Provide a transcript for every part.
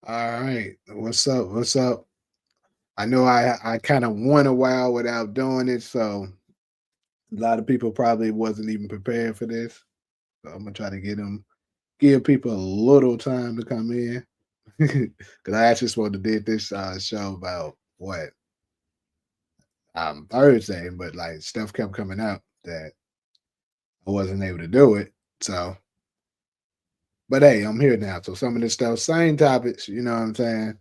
All right. What's up? What's up? I know I kind of went a while without doing it, so a lot of people probably wasn't even prepared for this. So I'm gonna try to give people a little time to come in. Because I actually supposed to did this show about what Thursday, but like stuff kept coming up that I wasn't able to do it. So, but hey, I'm here now. So some of this stuff, same topics, you know what I'm saying,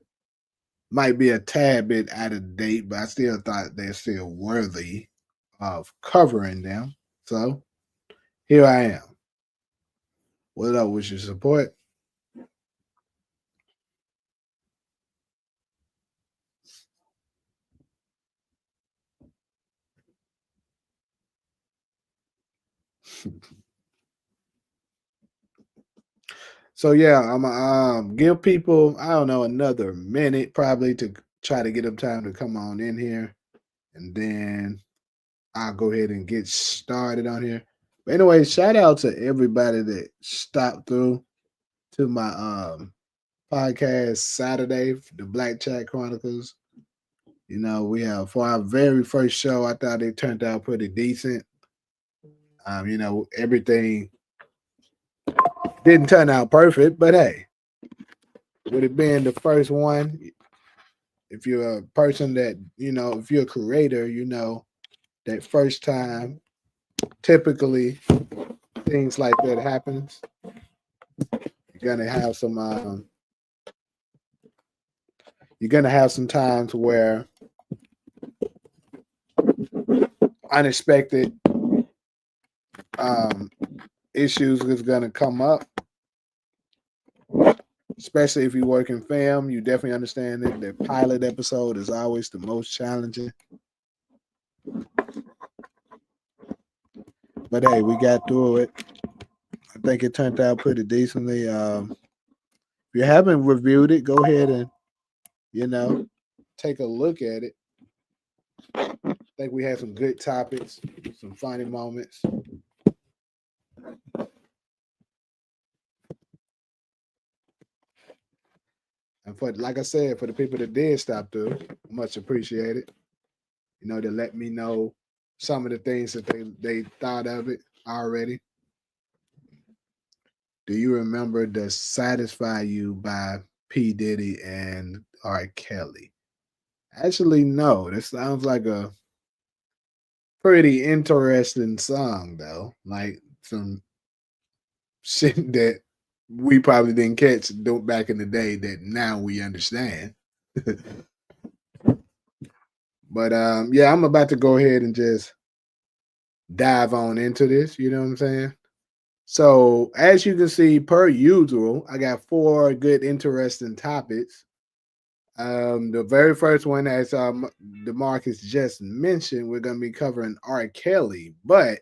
might be a tad bit out of date, but I still thought they're still worthy of covering them. So here I am. What up with your support? So yeah, I'm gonna give people, I don't know, another minute probably to try to get them time to come on in here, and then I'll go ahead and get started on here. But anyway, shout out to everybody that stopped through to my podcast Saturday, the Black Chat Chronicles. You know, we have for our very first show, I thought it turned out pretty decent. You know, everything didn't turn out perfect, but hey, with it being the first one, if you're a person that, you know, if you're a creator, you know, that first time, typically things like that happens. You're gonna have some you're gonna have some times where unexpected um issues is gonna come up, especially if you work in film. You definitely understand that the pilot episode is always the most challenging. But hey, we got through it. I think it turned out pretty decently. If you haven't reviewed it, go ahead and, you know, take a look at it. I think we had some good topics, some funny moments. And for, like I said, for the people that did stop through, much appreciated. You know, to let me know some of the things that they thought of it already. Do you remember the Satisfy You by P. Diddy and R. Kelly? Actually, no. This sounds like a pretty interesting song though. Like some shit that we probably didn't catch back in the day that now we understand. But yeah, I'm about to go ahead and just dive on into this, you know what I'm saying? So, as you can see, per usual, I got four good, interesting topics. The very first one, as DeMarcus just mentioned, we're going to be covering R. Kelly, but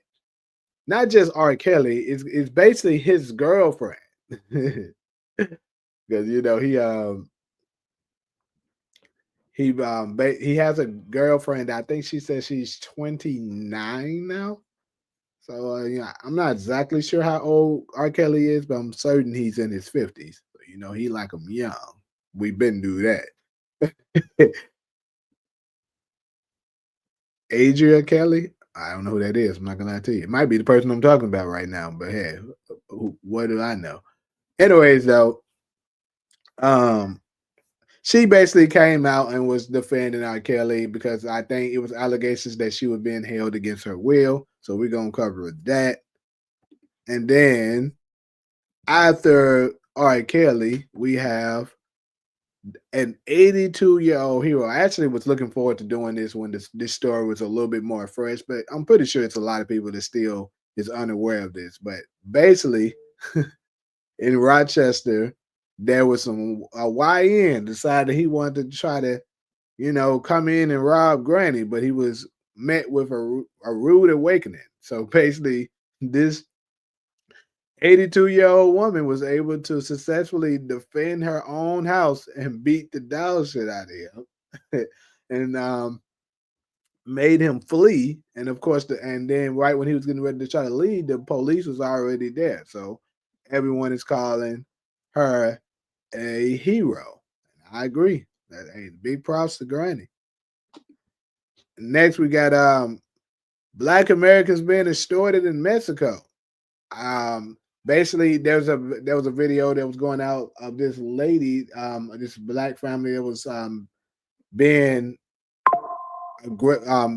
not just R. Kelly. It's basically his girlfriend, because you know he has a girlfriend. I think she says she's 29 now. So yeah, I'm not exactly sure how old R. Kelly is, but I'm certain he's in his 50s. So, you know, he like him young. We've been through that. Adria Kelly. I don't know who that is. I'm not gonna lie to you. It might be the person I'm talking about right now, but hey, what do I know? Anyways, though, um, she basically came out and was defending R. Kelly because I think it was allegations that she was being held against her will. So we're gonna cover that. And then after R. Kelly, we have an 82-year-old hero. I actually was looking forward to doing this when this story was a little bit more fresh, but I'm pretty sure it's a lot of people that still is unaware of this. But basically, in Rochester, there was some a YN decided he wanted to try to, come in and rob Granny, but he was met with a rude awakening. So basically, this 82-year-old woman was able to successfully defend her own house and beat the dog shit out of him, and made him flee. And of course, and then right when he was getting ready to try to leave, the police was already there. So everyone is calling her a hero. I agree. That ain't big props to Granny. Next, we got Black Americans being extorted in Mexico. Basically, there was a video that was going out of this lady, this black family that was being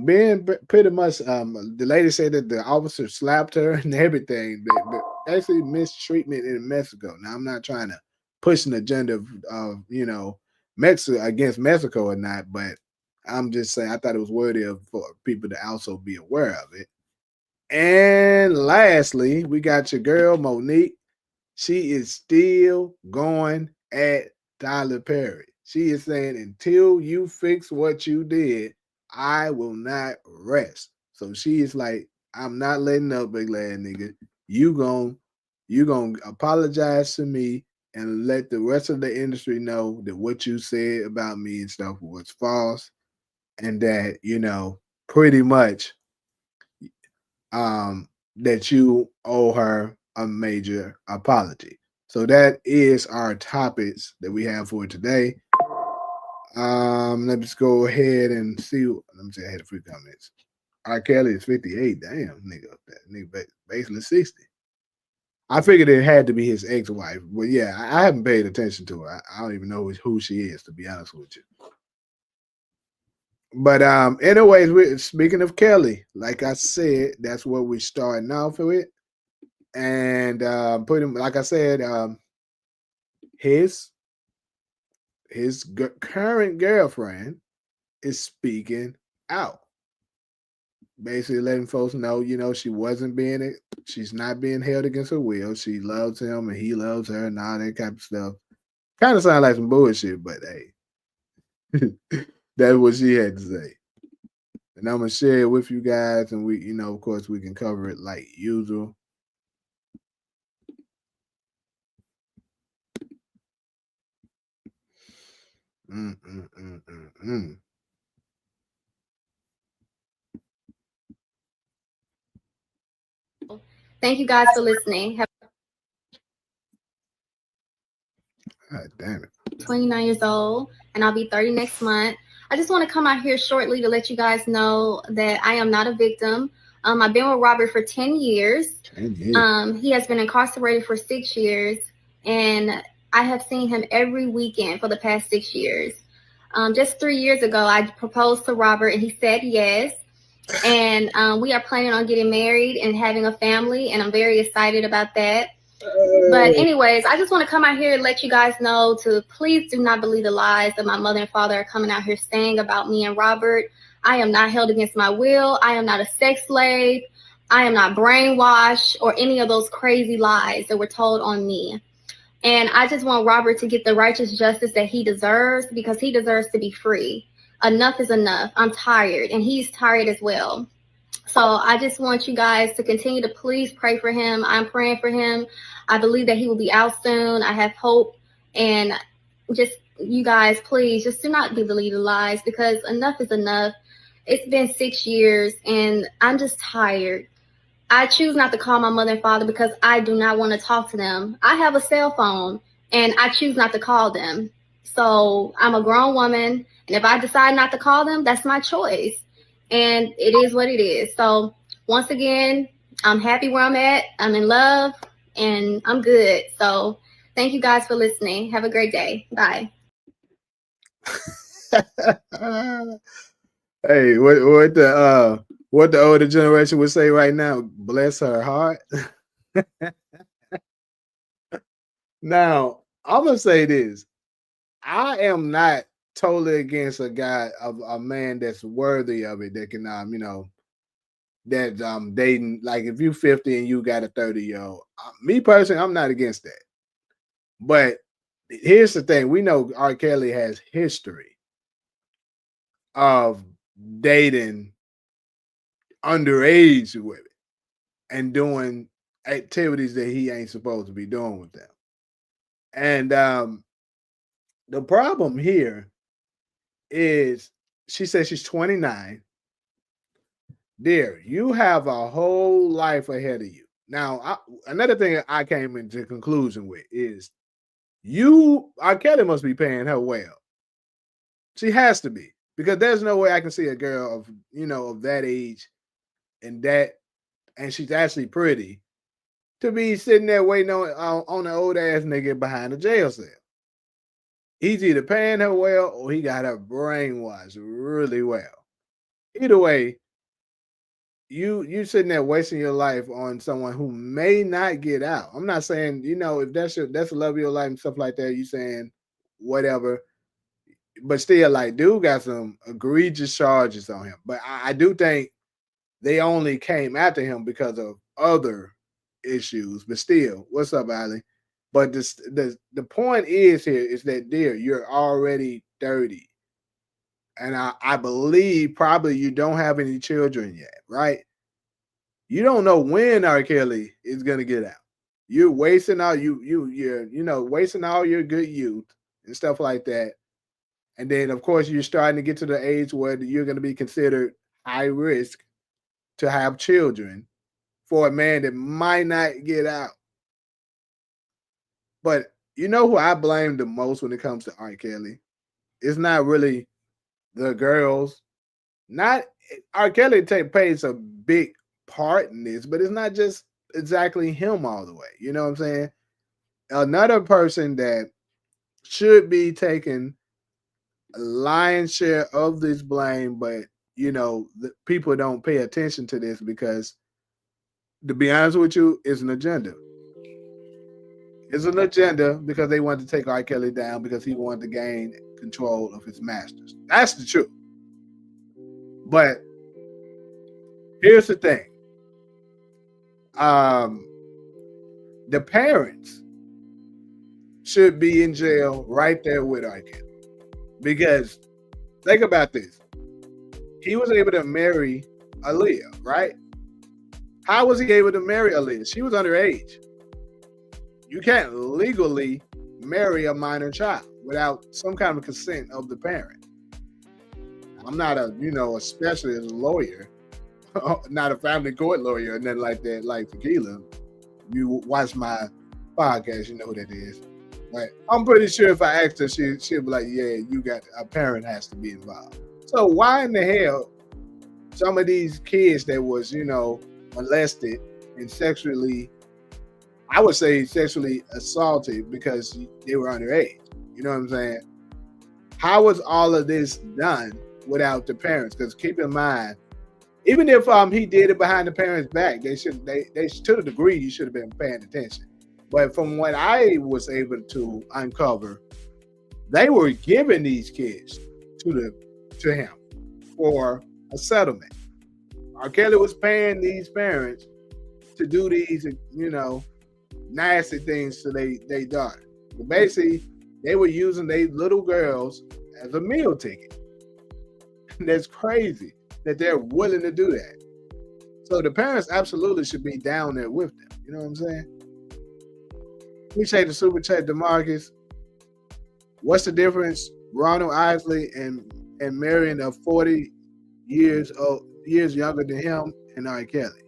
being pretty much the lady said that the officer slapped her and everything. Basically mistreatment in Mexico. Now I'm not trying to push an agenda of Mexico against Mexico or not, but I'm just saying I thought it was worthy of for people to also be aware of it. And lastly, we got your girl Monique. She is still going at Tyler Perry. She is saying, until you fix what you did, I will not rest. So she is like, I'm not letting up, big lad nigga. You gon' apologize to me and let the rest of the industry know that what you said about me and stuff was false, and that pretty much that you owe her a major apology. So that is our topics that we have for today. Let's go ahead and see. Let me see. I had a few comments. R. Kelly is 58. Damn, nigga, that nigga basically 60. I figured it had to be his ex-wife, but yeah, I haven't paid attention to her. I don't even know who she is, to be honest with you. But anyways, speaking of Kelly, like I said, that's what we're starting off with. And put him, like I said, his current girlfriend is speaking out, basically letting folks know, she's not being held against her will. She loves him and he loves her and all that type of stuff. Kind of sound like some bullshit, but hey, that's what she had to say. And I'm gonna share it with you guys, and we, of course, we can cover it like usual. Thank you guys for listening. God damn it. 29 years old, and I'll be 30 next month. I just want to come out here shortly to let you guys know that I am not a victim. I've been with Robert for 10 years. 10 years. He has been incarcerated for 6 years, and I have seen him every weekend for the past 6 years. Just 3 years ago, I proposed to Robert, and he said yes. And we are planning on getting married and having a family, and I'm very excited about that. But anyways, I just want to come out here and let you guys know to please do not believe the lies that my mother and father are coming out here saying about me and Robert. I am not held against my will. I am not a sex slave. I am not brainwashed or any of those crazy lies that were told on me. And I just want Robert to get the righteous justice that he deserves, because he deserves to be free. Enough is enough. I'm tired, and he's tired as well. So I just want you guys to continue to please pray for him. I'm praying for him. I believe that he will be out soon. I have hope. And just, you guys, please, just do not believe the lies, because enough is enough. It's been 6 years, and I'm just tired. I choose not to call my mother and father because I do not want to talk to them. I have a cell phone, and I choose not to call them. So I'm a grown woman, and if I decide not to call them, that's my choice. And it is what it is. So once again, I'm happy where I'm at. I'm in love, and I'm good. So thank you guys for listening. Have a great day. Bye. Hey, what the older generation would say right now? Bless her heart. Now, I'm gonna say this: I am not totally against a man that's worthy of it, that can that dating, like if you 50 and you got a 30-year-old. Me personally, I'm not against that. But Here's the thing: we know R. Kelly has history of dating underage women and doing activities that he ain't supposed to be doing with them. And the problem here is she says she's 29. Dear, you have a whole life ahead of you. Now, another thing I came into conclusion with is R. Kelly must be paying her well. She has to be, because there's no way I can see a girl of that age and she's actually pretty to be sitting there waiting on an old ass nigga behind a jail cell. He's either paying her well or he got her brainwashed really well. Either way, you sitting there wasting your life on someone who may not get out. I'm not saying, if that's the love of your life and stuff like that, you saying whatever. But still, like, dude got some egregious charges on him. But I do think they only came after him because of other issues. But still, what's up, Ali? But the point is here is that, dear, you're already 30. And I believe probably you don't have any children yet, right? You don't know when R. Kelly is gonna get out. You're wasting all wasting all your good youth and stuff like that. And then, of course, you're starting to get to the age where you're going to be considered high risk to have children for a man that might not get out. But you know who I blame the most when it comes to R. Kelly? It's not really the girls. Not R. Kelly plays a big part in this, but it's not just exactly him all the way. You know what I'm saying? Another person that should be taking a lion's share of this blame, but the people don't pay attention to this because, to be honest with you, it's an agenda. It's an agenda because they wanted to take R. Kelly down because he wanted to gain control of his masters. That's the truth. But here's the thing. The parents should be in jail right there with R. Kelly. Because think about this. He was able to marry Aaliyah, right? How was he able to marry Aaliyah? She was underage. You can't legally marry a minor child without some kind of consent of the parent. I'm not a specialist lawyer, not a family court lawyer or nothing like that, like Tequila. You watch my podcast, you know who that is. Like, I'm pretty sure if I asked her, she'd be like, yeah, a parent has to be involved. So why in the hell some of these kids that was, molested and sexually assaulted because they were underage? You know what I'm saying? How was all of this done without the parents? Because keep in mind, even if he did it behind the parents' back, they to the degree you should have been paying attention. But from what I was able to uncover, they were giving these kids to him for a settlement. R. Kelly was paying these parents to do these, nasty things to their daughter. But basically, they were using their little girls as a meal ticket. That's crazy that they're willing to do that. So the parents absolutely should be down there with them. You know what I'm saying? Appreciate the super chat, DeMarcus. What's the difference, Ronald Isley and marrying a 40 years younger than him and R. Kelly?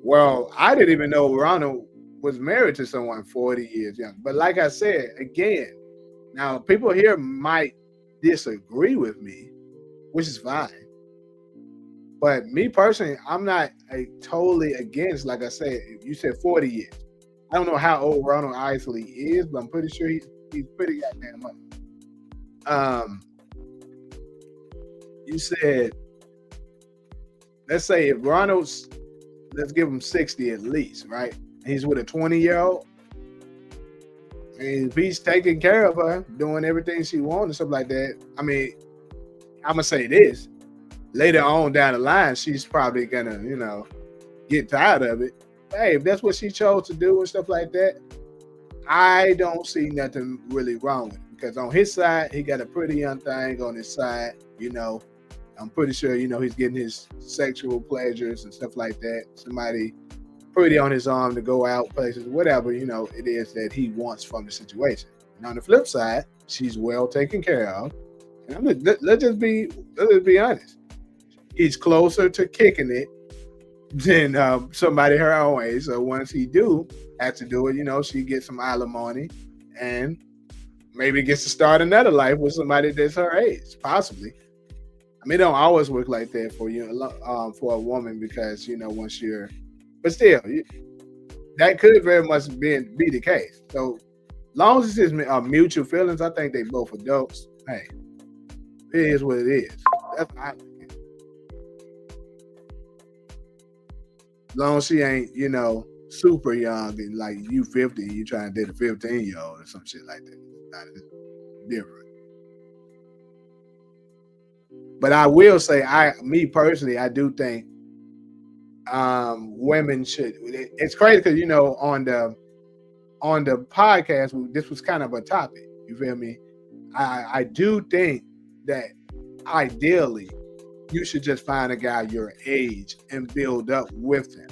Well, I didn't even know Ronald was married to someone 40 years younger. But like I said, again, now people here might disagree with me, which is fine. But me personally, I'm not totally against, like I said, you said 40 years. I don't know how old Ronald Isley is, but I'm pretty sure he's pretty goddamn old. You said, let's say if let's give him 60 at least, right? He's with a 20-year-old. And if he's taking care of her, doing everything she wants and stuff like that, I mean, I'm going to say this. Later on down the line, she's probably going to, get tired of it. Hey, if that's what she chose to do and stuff like that, I don't see nothing really wrong with it because on his side, he got a pretty young thing on his side. I'm pretty sure he's getting his sexual pleasures and stuff like that. Somebody pretty on his arm to go out places, whatever it is that he wants from the situation. And on the flip side, she's well taken care of. And let's just be honest. He's closer to kicking it than somebody her own age. So once he has to do it, she gets some alimony and maybe gets to start another life with somebody that's her age, possibly. I mean, it don't always work like that for for a woman because once you're, but still, that could very much be the case. So, long as it's mutual feelings, I think they both adults. Hey, it is what it is. That's what I think. As long as she ain't, super young and like you 50, you trying to date a 15-year-old or some shit like that. It's different. But I will say, me personally, I do think women should. It's crazy because on the podcast, this was kind of a topic. You feel me? I do think that ideally you should just find a guy your age and build up with him.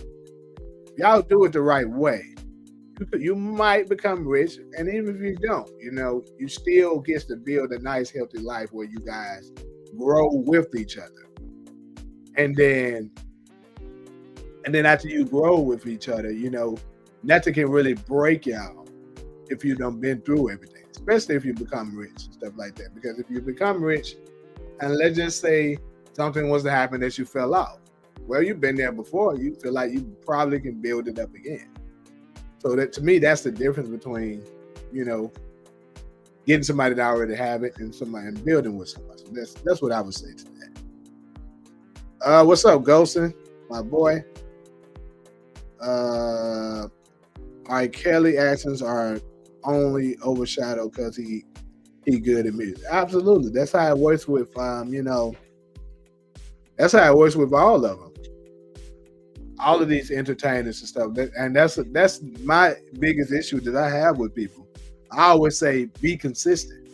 Y'all do it the right way. You might become rich, and even if you don't, you still get to build a nice, healthy life where you guys grow with each other. And then after you grow with each other, nothing can really break y'all if you done been through everything, especially if you become rich and stuff like that. Because if you become rich, and let's just say something was to happen that you fell off, well, you've been there before. You feel like you probably can build it up again. So that, to me, that's the difference between, getting somebody that already have it and building with somebody. So that's what I would say to that. What's up, Golson, my boy? R. Kelly actions are only overshadowed because he good at music. Absolutely, that's how it works with that's how it works with all of them. All of these entertainers and stuff. That's my biggest issue that I have with people. I always say be consistent.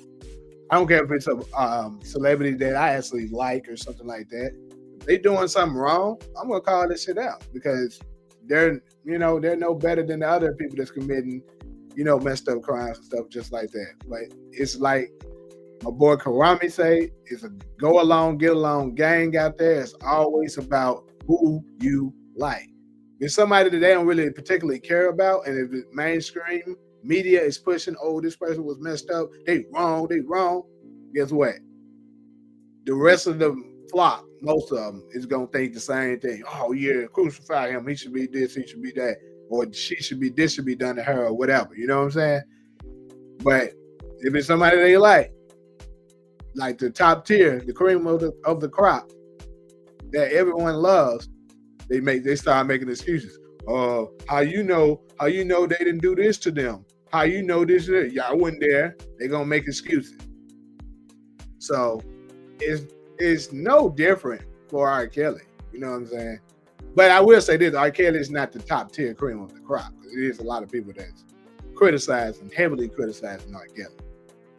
I don't care if it's a celebrity that I actually like or something like that. If they doing something wrong, I'm gonna call this shit out because they're no better than the other people that's committing messed up crimes and stuff just like that. But it's like my boy Karami say, it's a go along, get along gang out there. It's always about who you like. If somebody that they don't really particularly care about, and if the mainstream media is pushing, oh, this person was messed up, they wrong, guess what? The rest of the flock, most of them, is going to think the same thing. Oh, yeah, crucify him. He should be this, he should be that. Or this should be done to her or whatever. You know what I'm saying? But if it's somebody they like the top tier, the cream of the crop that everyone loves, they start making excuses. How you know they didn't do this to them? How you know this? Y'all wasn't there. They're gonna make excuses. So it's no different for R. Kelly. You know what I'm saying? But I will say this: R. Kelly is not the top tier cream of the crop. It is a lot of people that's heavily criticizing R. Kelly.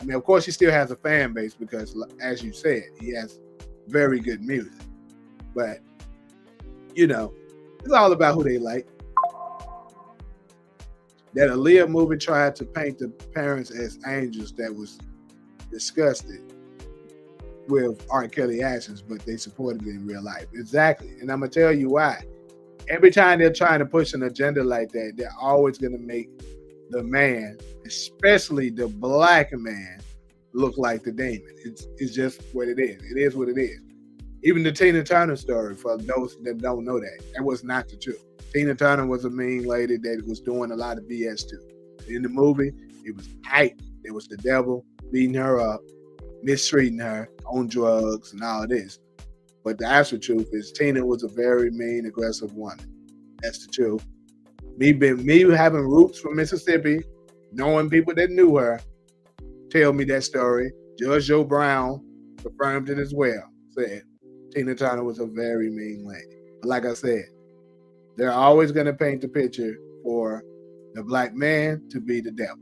I mean, of course, he still has a fan base because, as you said, he has very good music. But it's all about who they like. That Aaliyah movie tried to paint the parents as angels that was disgusted with R. Kelly actions, but they supported it in real life. Exactly. And I'm going to tell you why. Every time they're trying to push an agenda like that, they're always going to make the man, especially the black man, look like the demon. It's just what it is. It is what it is. Even the Tina Turner story, for those that don't know that was not the truth. Tina Turner was a mean lady that was doing a lot of BS too. In the movie, it was hype. It was the devil beating her up, mistreating her, on drugs and all this. But the actual truth is Tina was a very mean, aggressive woman. That's the truth. Me having roots from Mississippi, knowing people that knew her, tell me that story. Judge Joe Brown confirmed it as well. Said Tina Turner was a very mean lady. But like I said, they're always going to paint the picture for the black man to be the devil.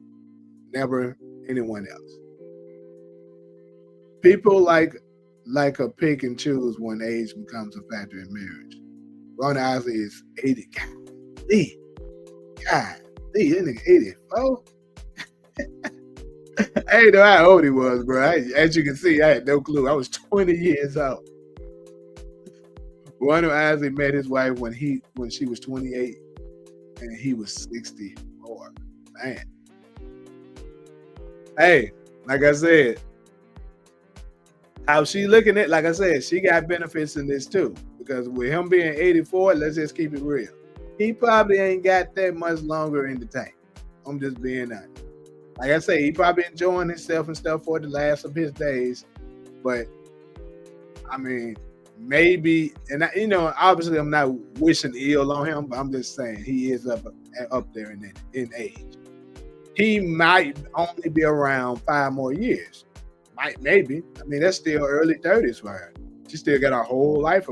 never anyone else. People like a pick and choose when age becomes a factor in marriage. Ron Isley is 80. God, that nigga 84. I didn't know how old he was, bro. As you can see, I had no clue. I was 20 years old. Ron Isley met his wife when she was 28 and he was 64. Man. Hey, like I said, how she looking at, like I said, she got benefits in this too. Because with him being 84, let's just keep it real. He probably ain't got that much longer in the tank. I'm just being honest. Like I say, he probably enjoying himself and stuff for the last of his days. But I mean, maybe, and obviously I'm not wishing ill on him, but I'm just saying he is up there in age. He might only be around 5 more years. Maybe. I mean, that's still early 30s for her. She still got her whole life,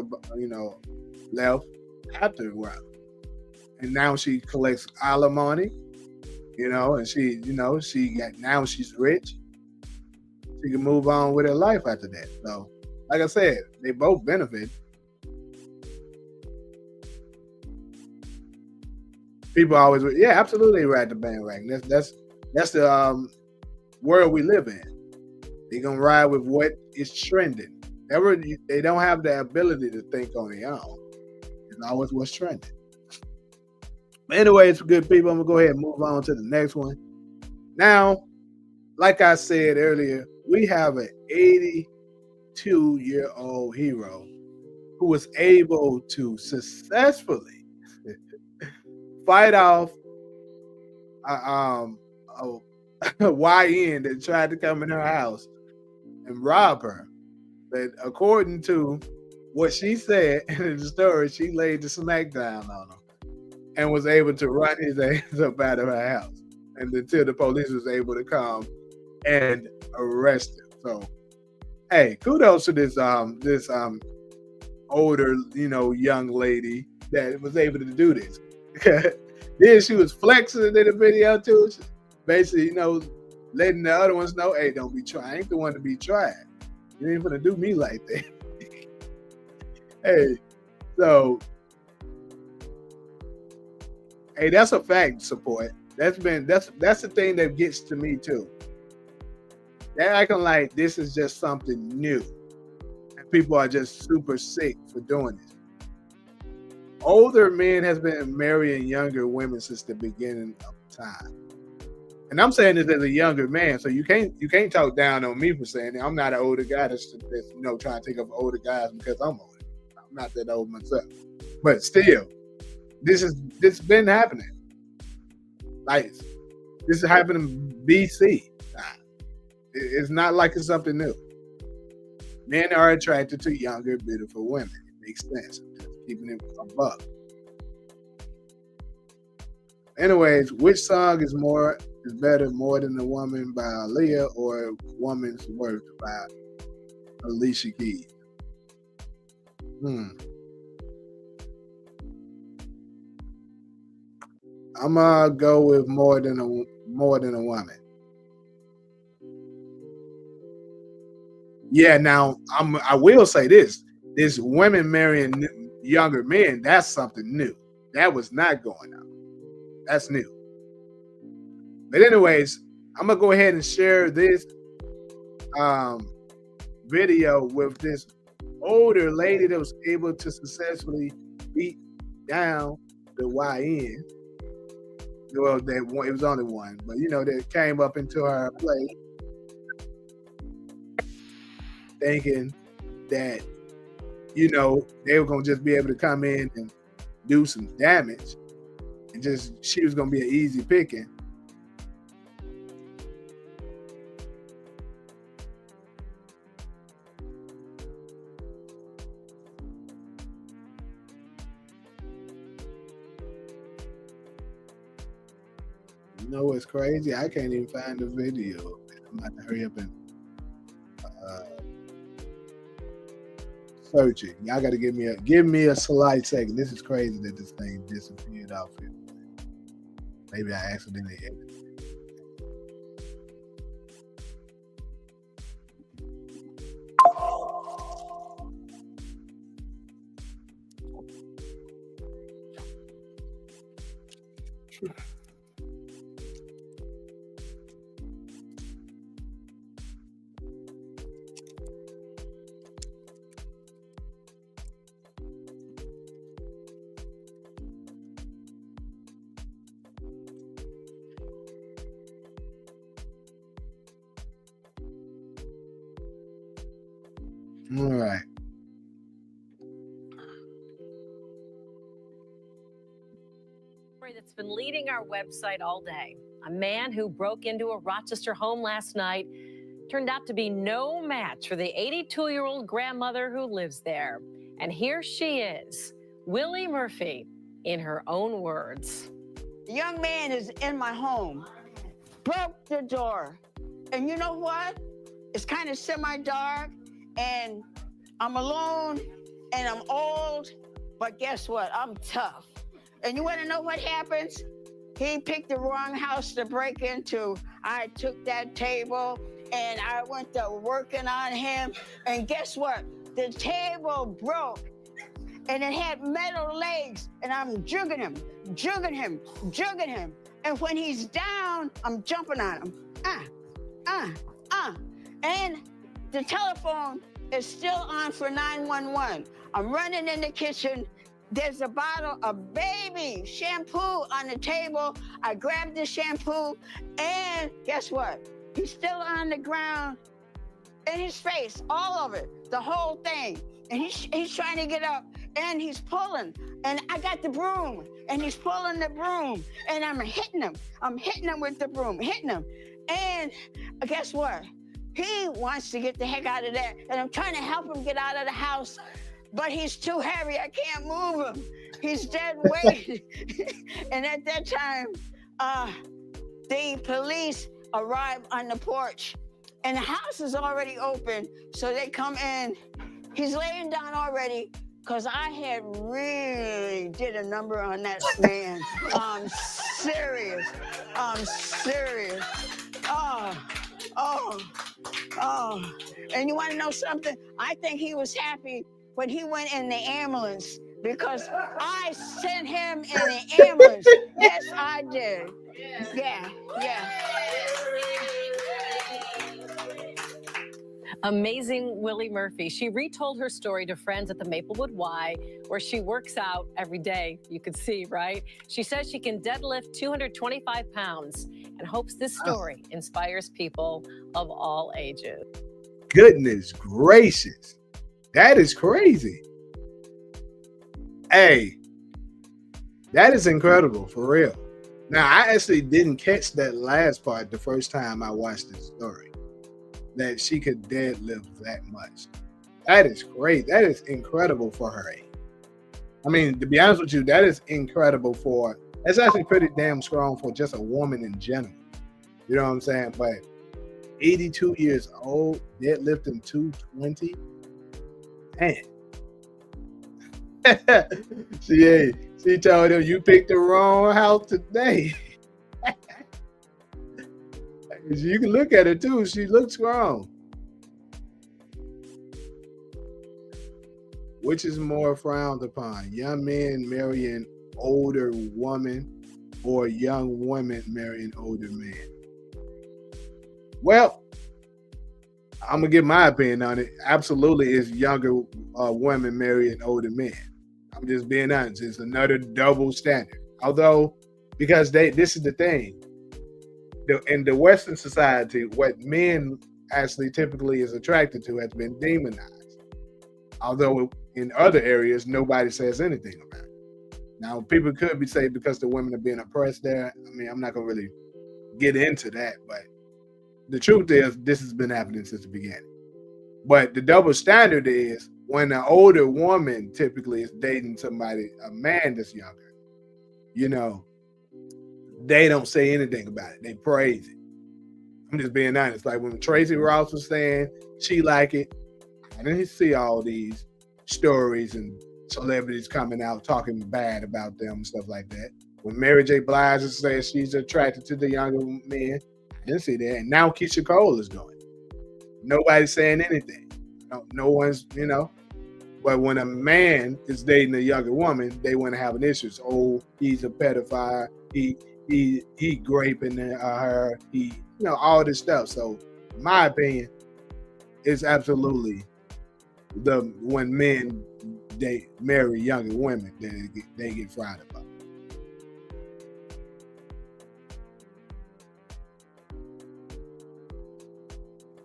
left after a while. And now she collects alimony, and now she's rich. She can move on with her life after that. So, like I said, they both benefit. People always, yeah, absolutely ride the bandwagon. That's the world we live in. They're gonna ride with what is trending. They don't have the ability to think on their own. It's always what's trending. But anyway, it's good people. I'm gonna go ahead and move on to the next one. Now, like I said earlier, we have an 82-year-old hero who was able to successfully fight off a YN that tried to come in her house and rob her. But according to what she said in the story, she laid the smackdown on him and was able to run his ass up out of her house, and until the police was able to come and arrest him. So, hey, kudos to this older, young lady that was able to do this. Then she was flexing in the video too, basically, letting the other ones know, hey, don't be trying. I ain't the one to be trying. You ain't gonna do me like that. Hey, so, hey, that's a fact. Support. That's the thing that gets to me too. They're acting like this is just something new, and people are just super sick for doing this. Older men has been marrying younger women since the beginning of time. And I'm saying this as a younger man, so you can't talk down on me for saying that. I'm not an older guy that's trying to take up older guys because I'm older. I'm not that old myself. But still, this has been happening. Like, this is happening BC. It's not like it's something new. Men are attracted to younger, beautiful women. It makes sense. Just keeping it above. Anyways, which song is better, More Than a Woman by Aaliyah or Woman's Worth by Alicia Keys? I'm gonna go with More Than a Woman. Yeah, now I will say this women marrying younger men, that's something new. That was not going on. That's new. But anyways, I'm gonna go ahead and share this video with this older lady that was able to successfully beat down the YN. Well, it was only one, but that came up into her place thinking that they were gonna just be able to come in and do some damage, and she was gonna be an easy picking. You know what's crazy? I can't even find the video. I'm about to hurry up and search it. Y'all got to give me a slight second. This is crazy that this thing disappeared off here. Maybe I accidentally edited it. All right. That's been leading our website all day. A man who broke into a Rochester home last night turned out to be no match for the 82-year-old grandmother who lives there. And here she is, Willie Murphy, in her own words. The young man is in my home, broke the door. And you know what? It's kind of semi-dark, and I'm alone, and I'm old, but guess what? I'm tough. And you want to know what happens? He picked the wrong house to break into. I took that table and I went to working on him. And guess what? The table broke and it had metal legs. And I'm jugging him, jugging him, jugging him. And when he's down, I'm jumping on him. And the telephone is still on for 911. I'm running in the kitchen. There's a bottle of baby shampoo on the table. I grabbed the shampoo, and guess what? He's still on the ground in his face, all of it, the whole thing. And he's trying to get up, and he's pulling. And I got the broom, and he's pulling the broom, and I'm hitting him. I'm hitting him with the broom, hitting him. And guess what? He wants to get the heck out of there, and I'm trying to help him get out of the house. But he's too heavy, I can't move him. He's dead weight. And at that time, the police arrive on the porch and the house is already open. So they come in. He's laying down already because I had really did a number on that man. I'm serious. I'm serious. Oh. And you want to know something? I think he was happy when he went in the ambulance because I sent him in the ambulance. Yes, I did. Yeah. Amazing Willie Murphy. She retold her story to friends at the Maplewood Y, where she works out every day. You could see, right? She says she can deadlift 225 pounds and hopes this story inspires people of all ages. Goodness gracious. That is crazy. Hey, that is incredible, for real. Now, I actually didn't catch that last part the first time I watched this story, that she could deadlift that much. That is great. That is incredible for her age. I mean, to be honest with you, that is incredible that's actually pretty damn strong for just a woman in general. You know what I'm saying? But 82 years old, deadlifting 220, man. She told him, you picked the wrong house today. You can look at her too. She looks strong. Which is more frowned upon? Young men marrying older women or young women marrying older men? Well, I'm going to give my opinion on it. Absolutely, it's younger women marrying older men. I'm just being honest. It's another double standard. Although, because this is the thing. In the Western society, what men actually typically is attracted to has been demonized. Although in other areas, nobody says anything about it. Now, people could be saying because the women are being oppressed there. I mean, I'm not going to really get into that, but the truth is this has been happening since the beginning. But the double standard is when an older woman typically is dating a man that's younger, they don't say anything about it. They praise it. I'm just being honest. Like when Tracy Ross was saying she like it, I didn't see all these stories and celebrities coming out talking bad about them and stuff like that. When Mary J. Blige says she's attracted to the younger men, I didn't see that. And now Keisha Cole is doing it. Nobody's saying anything. No one's, But when a man is dating a younger woman, they want to have an issue. So, he's a pedophile. he raping her, he all this stuff. So in my opinion, it's absolutely when men they marry younger women, then they get frowned upon.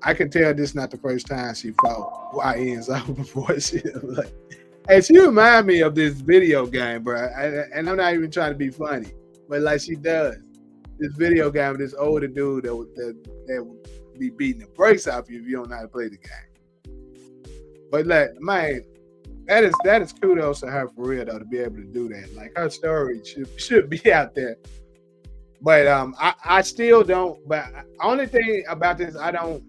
I can tell this is not the first time she fought YNs out before. She remind me of this video game, bro. And I'm not even trying to be funny, but like she does this video game with this older dude that would be beating the brakes off you if you don't know how to play the game. But like, man, that is kudos to her for real though, to be able to do that. Like her story should be out there. But I still don't. But only thing about this, I don't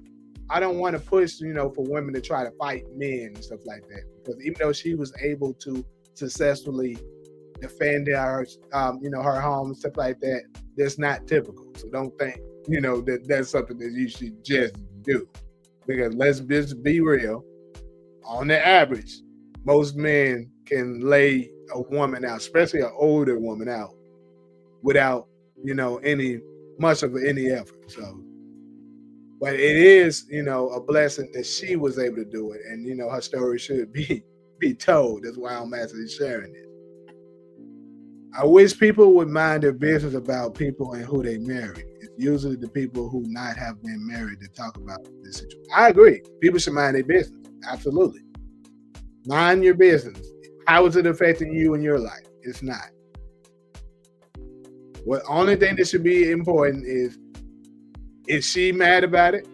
want to push, for women to try to fight men and stuff like that. Because even though she was able to successfully defend her, her home and stuff like that, that's not typical. So don't think, that that's something that you should just do. Because let's just be real. On the average, most men can lay a woman out, especially an older woman out, without, any effort. So. But it is, a blessing that she was able to do it. And, her story should be told. That's why I'm actually sharing it. I wish people would mind their business about people and who they marry. It's usually the people who not have been married that talk about this situation. I agree. People should mind their business. Absolutely. Mind your business. How is it affecting you in your life? It's not. What only thing that should be important is she mad about it?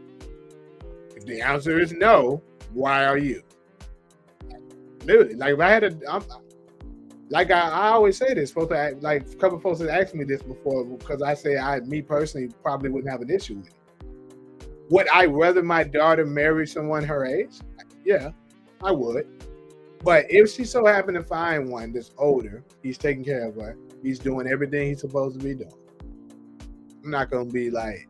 If the answer is no, why are you? Literally, like if I had I always say this, like a couple of folks have asked me this before because I say me personally probably wouldn't have an issue with it. Would I rather my daughter marry someone her age? Yeah, I would. But if she so happened to find one that's older, he's taking care of her, he's doing everything he's supposed to be doing, I'm not gonna be like,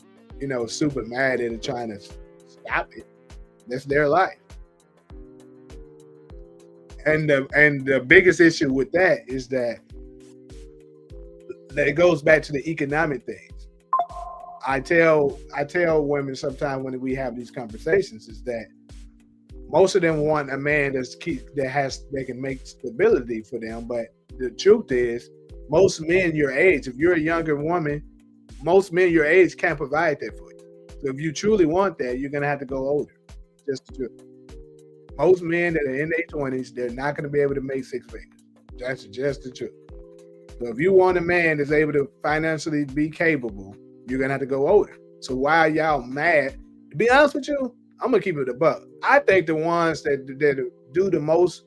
super mad at it, trying to stop it. That's their life. And the biggest issue with that is that it goes back to the economic things. I tell women sometimes when we have these conversations is that most of them want a man that can make stability for them. But the truth is, most men your age, if you're a younger woman, most men your age can't provide that for you. So if you truly want that, you're gonna have to go older. Just the truth. Most men that are in their 20s, they're not gonna be able to make six figures. That's just the truth. So if you want a man that's able to financially be capable, you're gonna have to go older. So why are y'all mad? To be honest with you, I'm gonna keep it a buck. I think the ones that do the most,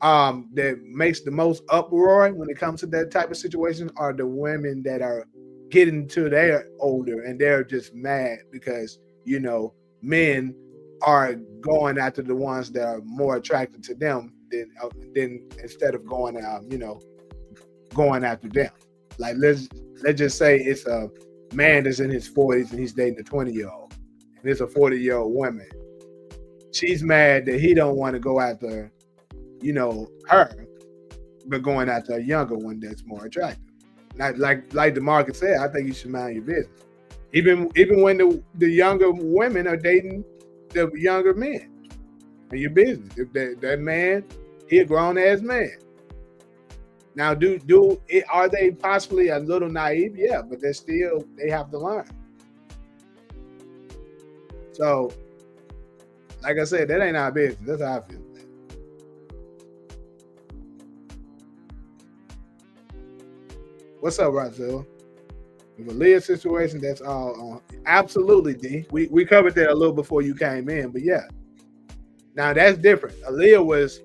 that makes the most uproar when it comes to that type of situation are the women that are getting to their older and they're just mad because men are going after the ones that are more attracted to them than instead of going out, going after them. Like let's just say it's a man that's in his 40s and he's dating a 20-year-old, and it's a 40-year-old woman. She's mad that he don't want to go after, her, but going after a younger one that's more attractive. Not like DeMarcus said, I think you should mind your business. Even when the younger women are dating the younger men. And your business. If that man, he a grown ass man. Now, are they possibly a little naive? Yeah, but they have to learn. So, like I said, that ain't our business. That's how I feel. What's up, Razel? The Leah situation, that's all on. Absolutely, D. We covered that a little before you came in, but yeah. Now that's different. Aaliyah was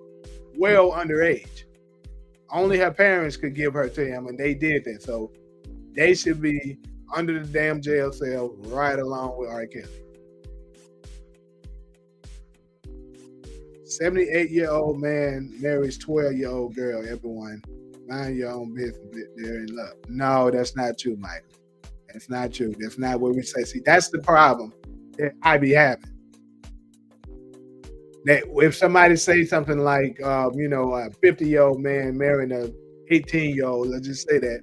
well underage. Only her parents could give her to him, and they did that. So they should be under the damn jail cell right along with R. Kelly. 78-year-old man marries 12-year-old girl. Everyone, mind your own business. They're in love. No, that's not true, Michael. That's not true. That's not what we say. See, that's the problem that I be having. That if somebody say something like, a 50-year-old man marrying a 18-year-old, let's just say that,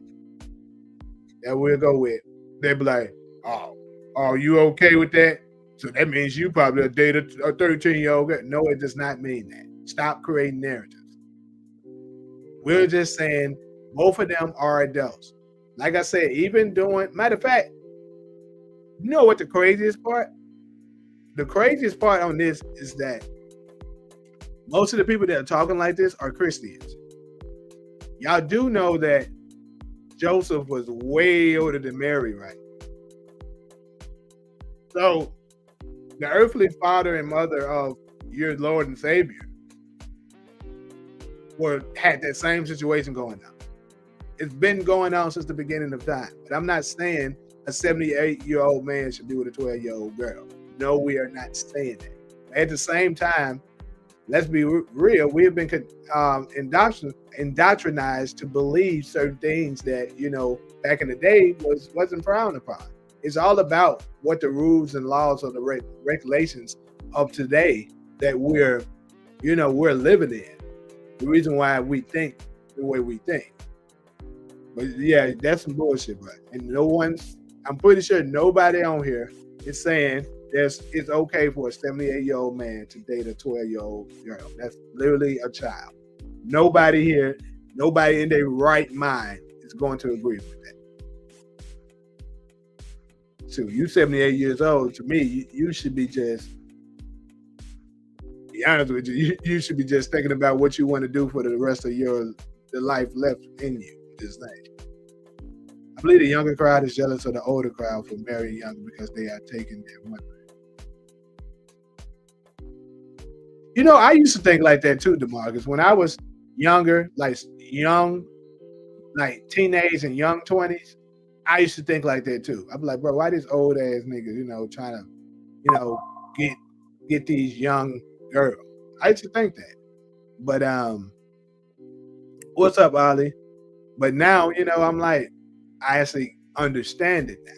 that we'll go with, they'll be like, oh, are you okay with that? So that means you probably dated a 13-year-old girl. No, it does not mean that. Stop creating narratives. We're just saying both of them are adults. Like I said, even doing, matter of fact, you know what the craziest part? The craziest part on this is that most of the people that are talking like this are Christians. Y'all do know that Joseph was way older than Mary, right? So the earthly father and mother of your Lord and Savior had that same situation going on. It's been going on since the beginning of time. But I'm not saying a 78-year-old man should be with a 12-year-old girl. No, we are not saying that. At the same time, let's be real. We have been indoctrinized to believe certain things that, back in the day wasn't frowned upon. It's all about what the rules and laws or the regulations of today that we're living in. The reason why we think the way we think. But yeah, that's some bullshit, bro. And I'm pretty sure nobody on here is saying it's okay for a 78-year-old man to date a 12-year-old girl. That's literally a child. Nobody in their right mind is going to agree with that. So you 78 years old, to me, you should be just, be honest with you, you should be just thinking about what you want to do for the rest of the life left in you. Just like, I believe the younger crowd is jealous of the older crowd for marrying younger because they are taking their women. I used to think like that too, DeMarcus. When I was younger, like teenage and young 20s, I used to think like that too. I'd be like, bro, why these old ass niggas, trying to, get these young girls? I used to think that. But what's up, Ollie? But now, I'm like, I actually understand it now.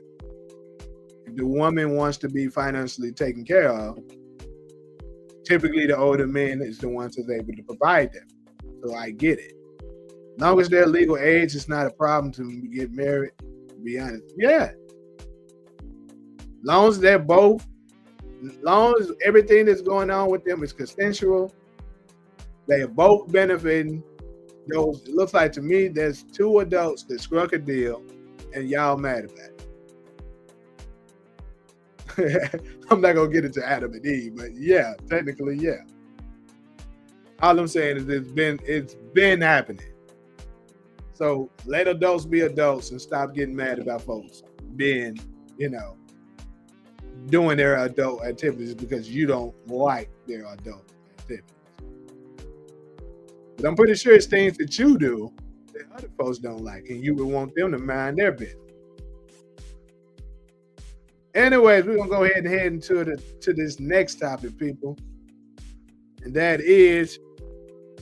If the woman wants to be financially taken care of, typically the older man is the one that's able to provide them. So I get it. As long as they're legal age, it's not a problem to get married, to be honest. Yeah. As long as everything that's going on with them is consensual, they are both benefiting. It looks like to me there's two adults that struck a deal and y'all mad about it. I'm not gonna get into Adam and Eve, but yeah, technically, yeah. All I'm saying is it's been happening. So let adults be adults and stop getting mad about folks being, doing their adult activities because you don't like their adult activities. But I'm pretty sure it's things that you do that other folks don't like, and you would want them to mind their business. Anyways, we're gonna go ahead and head into this next topic, people, and that is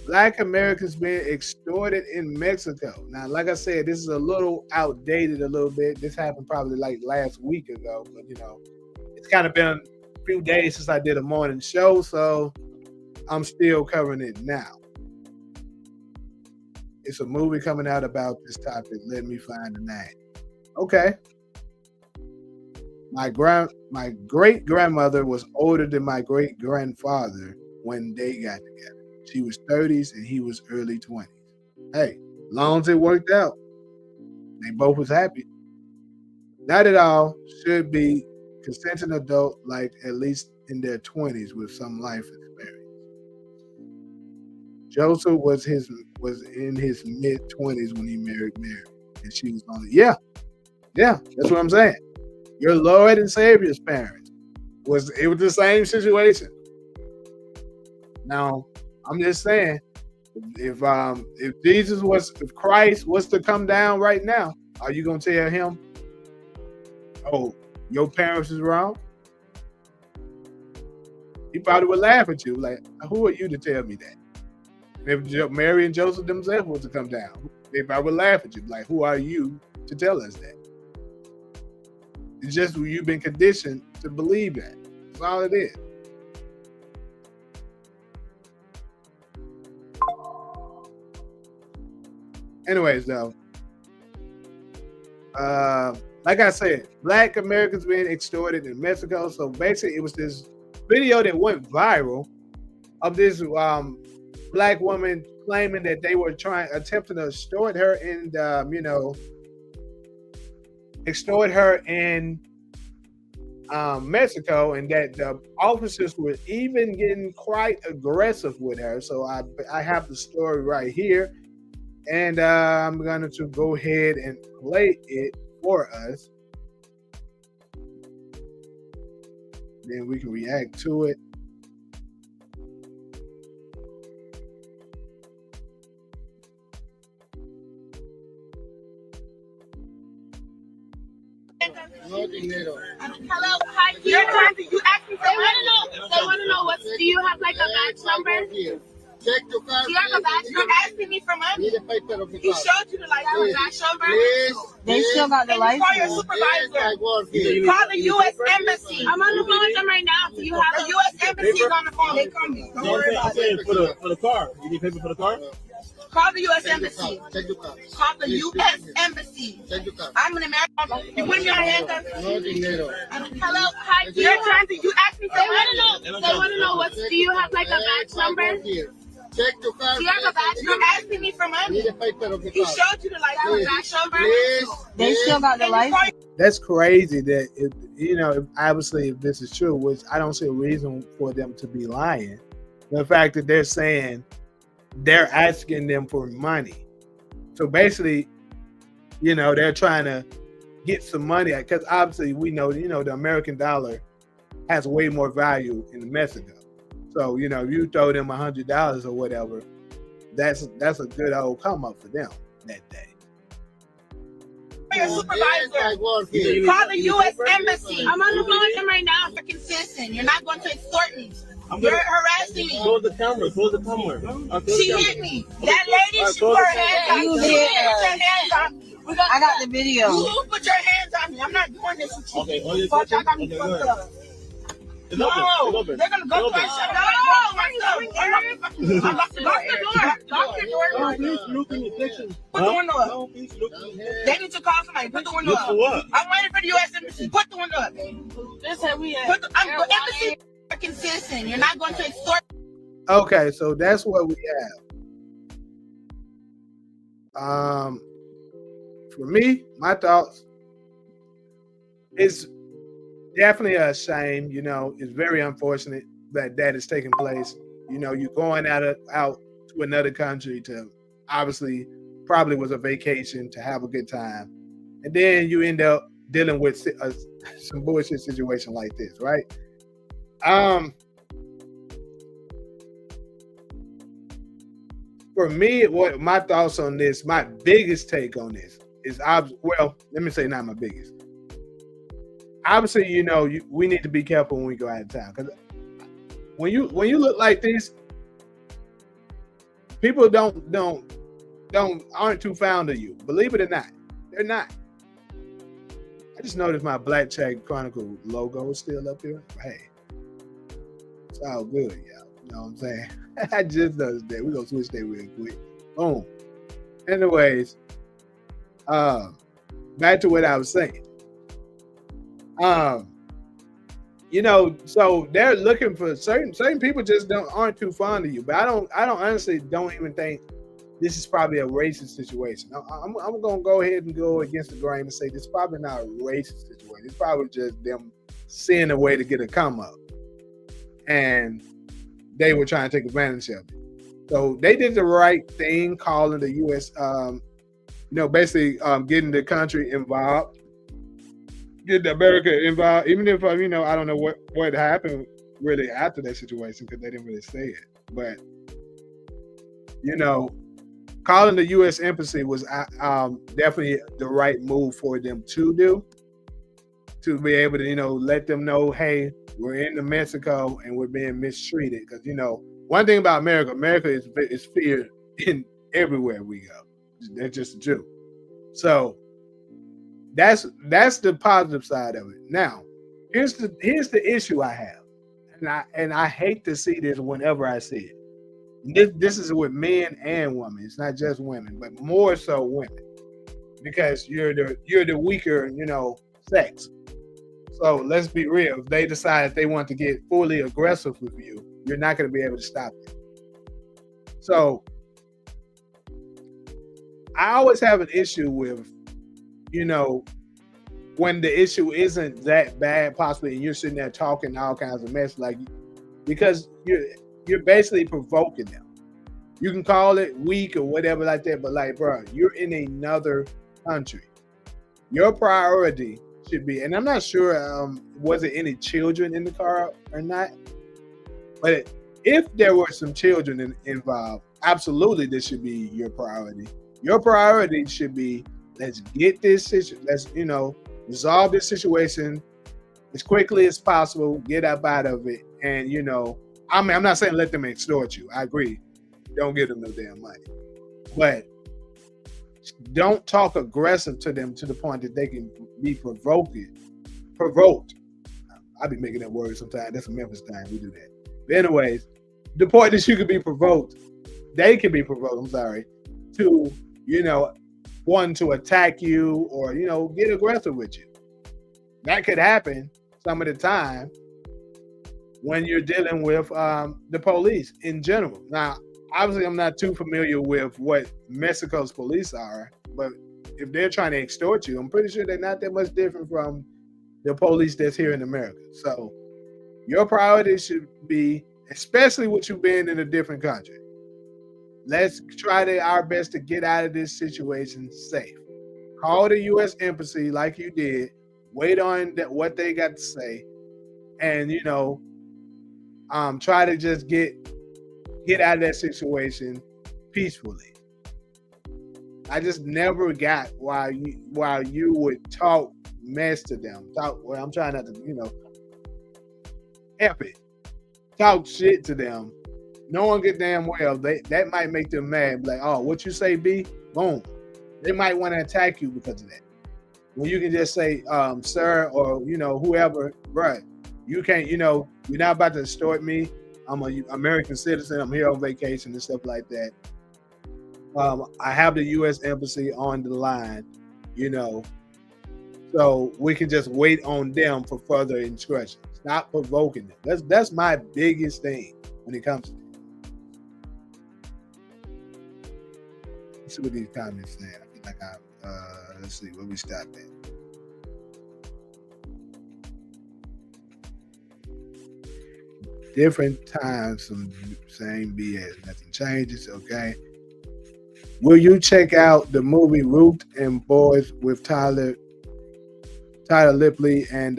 Black Americans being extorted in Mexico. Now, like I said, this is a little outdated a little bit. This happened probably like last week ago, but it's kind of been a few days since I did a morning show, so I'm still covering it now. It's a movie coming out about this topic. Let me find the name. Okay. My great grandmother was older than my great grandfather when they got together. She was 30s and he was early 20s. Hey, long as it worked out, they both was happy. Not at all should be consenting adult, like at least in their 20s with some life experience. Joseph was in his mid-20s when he married Mary, and she was only that's what I'm saying. Your Lord and Savior's parents was the same situation. Now, I'm just saying, if Christ was to come down right now, are you gonna tell him, "Oh, your parents is wrong"? He probably would laugh at you, like, "Who are you to tell me that?" If Mary and Joseph themselves was to come down, they probably would laugh at you, like, "Who are you to tell us that?" It's just you've been conditioned to believe that. That's all it is. Anyways, though, like I said, Black Americans being extorted in Mexico. So basically, it was this video that went viral of this Black woman claiming that they were attempting to extort her and extort her in Mexico, and that the officers were even getting quite aggressive with her. So I have the story right here, and I'm going to go ahead and play it for us. Then we can react to it. Hello, hi. You asked me. They want to know what. Do you have like a badge number? Check your card. Do you have a badge number? You're asking me for money. He showed you the license. Badge number. They still got the license. Call your supervisor. Call the U.S. Embassy. I'm on the phone with them right now. Do you have the U.S. Embassy on the phone? They coming. Don't worry about it. For the car. You need paper for the car? Call the U.S. Embassy. Call the U.S. Embassy. I'm an American. You put your hands up. Hello, hi. You asked me. They want to know what. Do you have like a badge number? Check your card. Do you have a badge number? You're asking me for money. He showed you the license. Badge number. They still got the license. That's crazy. That if obviously if this is true, which I don't see a reason for them to be lying. The fact that they're saying they're asking them for money. So basically, they're trying to get some money, because obviously we know, the American dollar has way more value in Mexico. So, if you throw them $100 or whatever, that's a good old come up for them that day. Your supervisor. Call the U.S. Embassy. I'm on the phone with them right now. American citizen. You're not going to extort me. You're harassing me. Close the camera. She hit me. That lady, she put her hands on me. She put her hands on me. I got the video. You put your hands on me. I'm not doing this with you. Okay, Fuck, I got me fucked up. It's open. They're gonna go to my shop. Lock the door. Lock the door. Please look in your section. Put the window up. They need to call somebody. Put the window up. For what? I'm waiting for the U.S. Embassy. Put the window up. This how we at. I'm the embassy. American citizen. You're not going to extort. Okay, so that's what we have. For me, my thoughts is definitely a shame. It's very unfortunate that is taking place. You're going out to another country to obviously probably was a vacation to have a good time, and then you end up dealing with some bullshit situation like this, right? For me, what my thoughts on this, my biggest take on this is, let me say not my biggest. Obviously, we need to be careful when we go out of town, because when you look like this, people aren't too fond of you. Believe it or not, they're not. I just noticed my Black Check Chronicle logo is still up here. Hey, it's all good, y'all. You know what I'm saying? I just noticed that. We're gonna switch that real quick. Boom. Anyways, back to what I was saying. So they're looking for certain people just aren't too fond of you. But I don't honestly don't even think this is probably a racist situation. I'm gonna go ahead and go against the grain and say this is probably not a racist situation. It's probably just them seeing a way to get a come up, and they were trying to take advantage of it. So they did the right thing, calling the U.S. Basically getting the country involved. Get America involved, even if I don't know what happened really after that situation, because they didn't really say it. But calling the U.S. Embassy was definitely the right move for them to do, to be able to let them know, hey, we're in Mexico and we're being mistreated. Because one thing about America is feared in everywhere we go. That's just the truth. So that's the positive side of it. Now, here's the issue I have, and I hate to see this whenever I see it. This is with men and women. It's not just women, but more so women. because you're the weaker, sex. So let's be real. If they decide they want to get fully aggressive with you, you're not going to be able to stop it. So I always have an issue with, when the issue isn't that bad, possibly, and you're sitting there talking all kinds of mess, like, because you're basically provoking them. You can call it weak or whatever like that, but like, bro, you're in another country. Your priority should be, and I'm not sure, was it any children in the car or not? But if there were some children involved, absolutely, this should be your priority. Your priority should be, let's get this situation, let's, resolve this situation as quickly as possible, get up out of it. And, I'm not saying let them extort you. I agree. Don't give them no damn money. But don't talk aggressive to them to the point that they can be provoked. I be making that word sometimes. That's a Memphis thing. We do that. But anyways, the point is you can be provoked. They can be provoked, to, wanting to attack you or, get aggressive with you. That could happen some of the time when you're dealing with the police in general. Now, obviously, I'm not too familiar with what Mexico's police are, but if they're trying to extort you, I'm pretty sure they're not that much different from the police that's here in America. So your priority should be, especially with you being in a different country, let's try our best to get out of this situation safe. Call the U.S. Embassy like you did. Wait on what they got to say, and try to just get out of that situation peacefully. I just never got why you would talk mess to them. I'm trying not to, F it. Talk shit to them. Knowing good damn well that might make them mad. Like, oh, what you say, B? Boom. They might want to attack you because of that. When you can just say, sir, or whoever, right? You can't, you're not about to extort me. I'm an American citizen. I'm here on vacation and stuff like that. I have the U.S. Embassy on the line, so we can just wait on them for further instructions. Stop provoking them. That's my biggest thing when it comes to this. Let's see what these comments say. I feel like let's see where we stopped at. Different times, some same BS. Nothing changes, okay? Will you check out the movie Ruth and Boys with Tyler Lipley and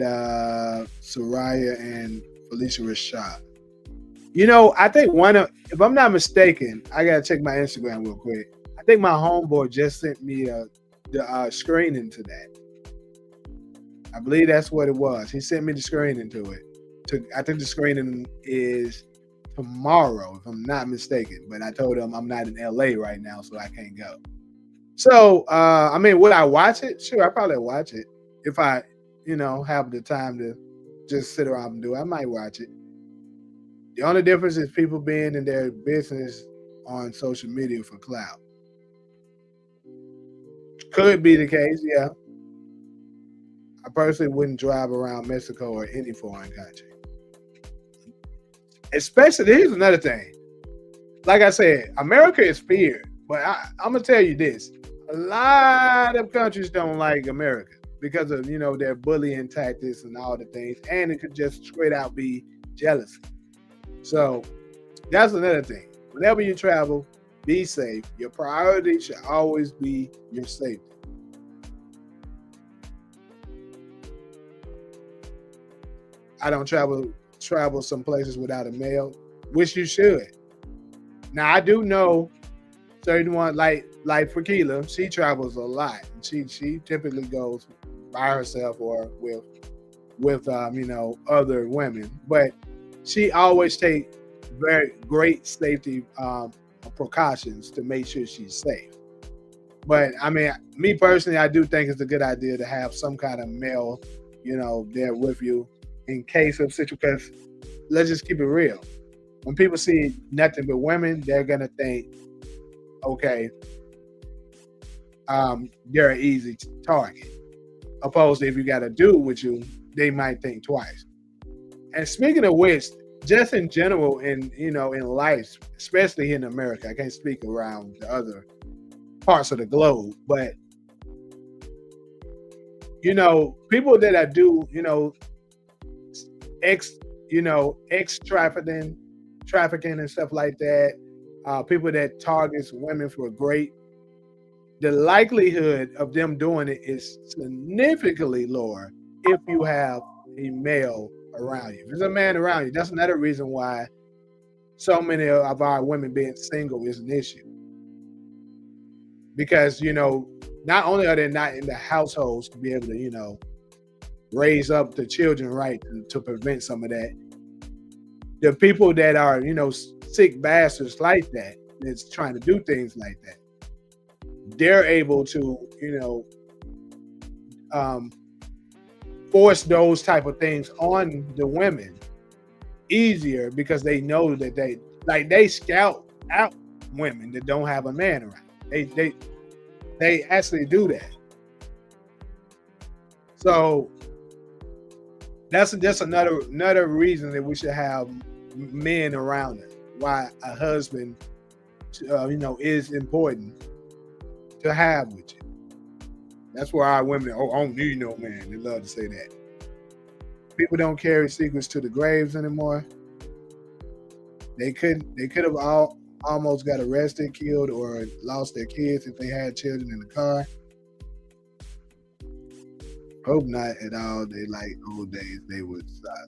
Soraya and Felicia Rashad? I think if I'm not mistaken, I gotta check my Instagram real quick. I think my homeboy just sent me the screening to that. I believe that's what it was. He sent me the screening to it. I think the screening is tomorrow, if I'm not mistaken. But I told him I'm not in LA right now, so I can't go. So, would I watch it? Sure, I probably watch it. If I, have the time to just sit around and do it, I might watch it. The only difference is people being in their business on social media for clout. Could be the case, yeah. I personally wouldn't drive around Mexico or any foreign country. Especially, here's another thing. Like I said, America is feared, but I'm going to tell you this. A lot of countries don't like America because of, their bullying tactics and all the things. And it could just straight out be jealousy. So that's another thing. Whenever you travel, be safe. Your priority should always be your safety. I don't travel some places without a mail, which you should. Now I do know certain ones like for Keela, she travels a lot. She typically goes by herself or with other women, but she always takes very great safety precautions to make sure she's safe. But me personally, I do think it's a good idea to have some kind of mail, there with you in case of situation. Because let's just keep it real. When people see nothing but women, they're gonna think, okay, they're an easy target. Opposed to if you got a dude with you, they might think twice. And speaking of which, just in general, in life, especially here in America, I can't speak around the other parts of the globe, but people that I do, ex trafficking and stuff like that, people that targets women for the likelihood of them doing it is significantly lower if you have a male around you. If there's a man around you, that's another reason why so many of our women being single is an issue. Because, not only are they not in the households to be able to, raise up the children right to prevent some of that, the people that are, sick bastards like that's trying to do things like that, they're able to, force those type of things on the women easier because they know that they scout out women that don't have a man around. They actually do that. So that's just another reason that we should have men around us. Why a husband, is important to have with you. That's why our women, I don't need no man. They love to say that. People don't carry secrets to the graves anymore. They could have almost got arrested, killed, or lost their kids if they had children in the car. Hope not at all. They like old days. They would stop.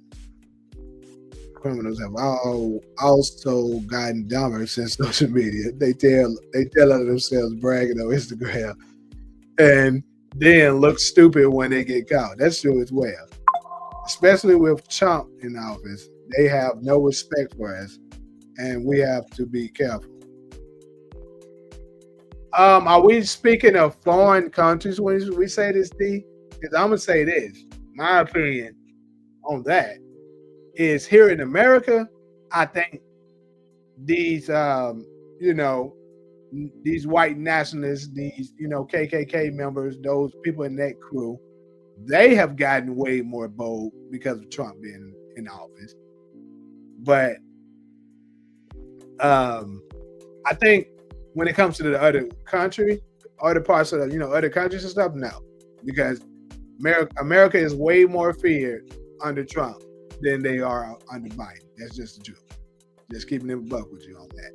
Criminals have also gotten dumber since social media. They tell of themselves bragging on Instagram, and then look stupid when they get caught. That's true as well. Especially with Trump in office, they have no respect for us, and we have to be careful. Are we speaking of foreign countries when we say this, D? Because I'm gonna say this. My opinion on that is here in America, I think these these white nationalists, these KKK members, those people in that crew, they have gotten way more bold because of Trump being in office. But I think when it comes to the other parts of the, other countries and stuff, no, because America is way more feared under Trump than they are under Biden. That's just the truth. Just keeping them buck with you on that.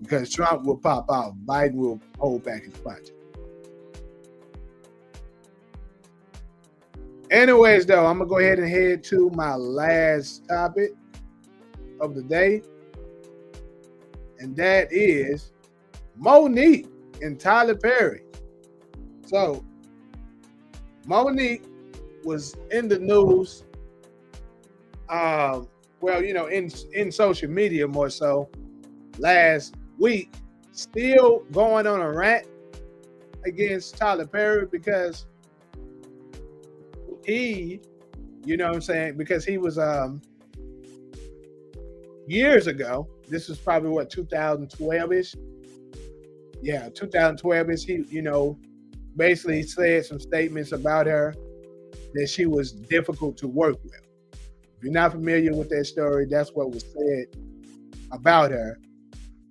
Because Trump will pop out, Biden will hold back his punch. Anyways, though, I'm gonna go ahead and head to my last topic of the day, and that is Monique and Tyler Perry. So Monique was in the news, in social media more so last week, still going on a rant against Tyler Perry because he, because he was years ago, this was probably 2012-ish. Yeah, 2012-ish, he, basically said some statements about her that she was difficult to work with. If you're not familiar with that story, that's what was said about her.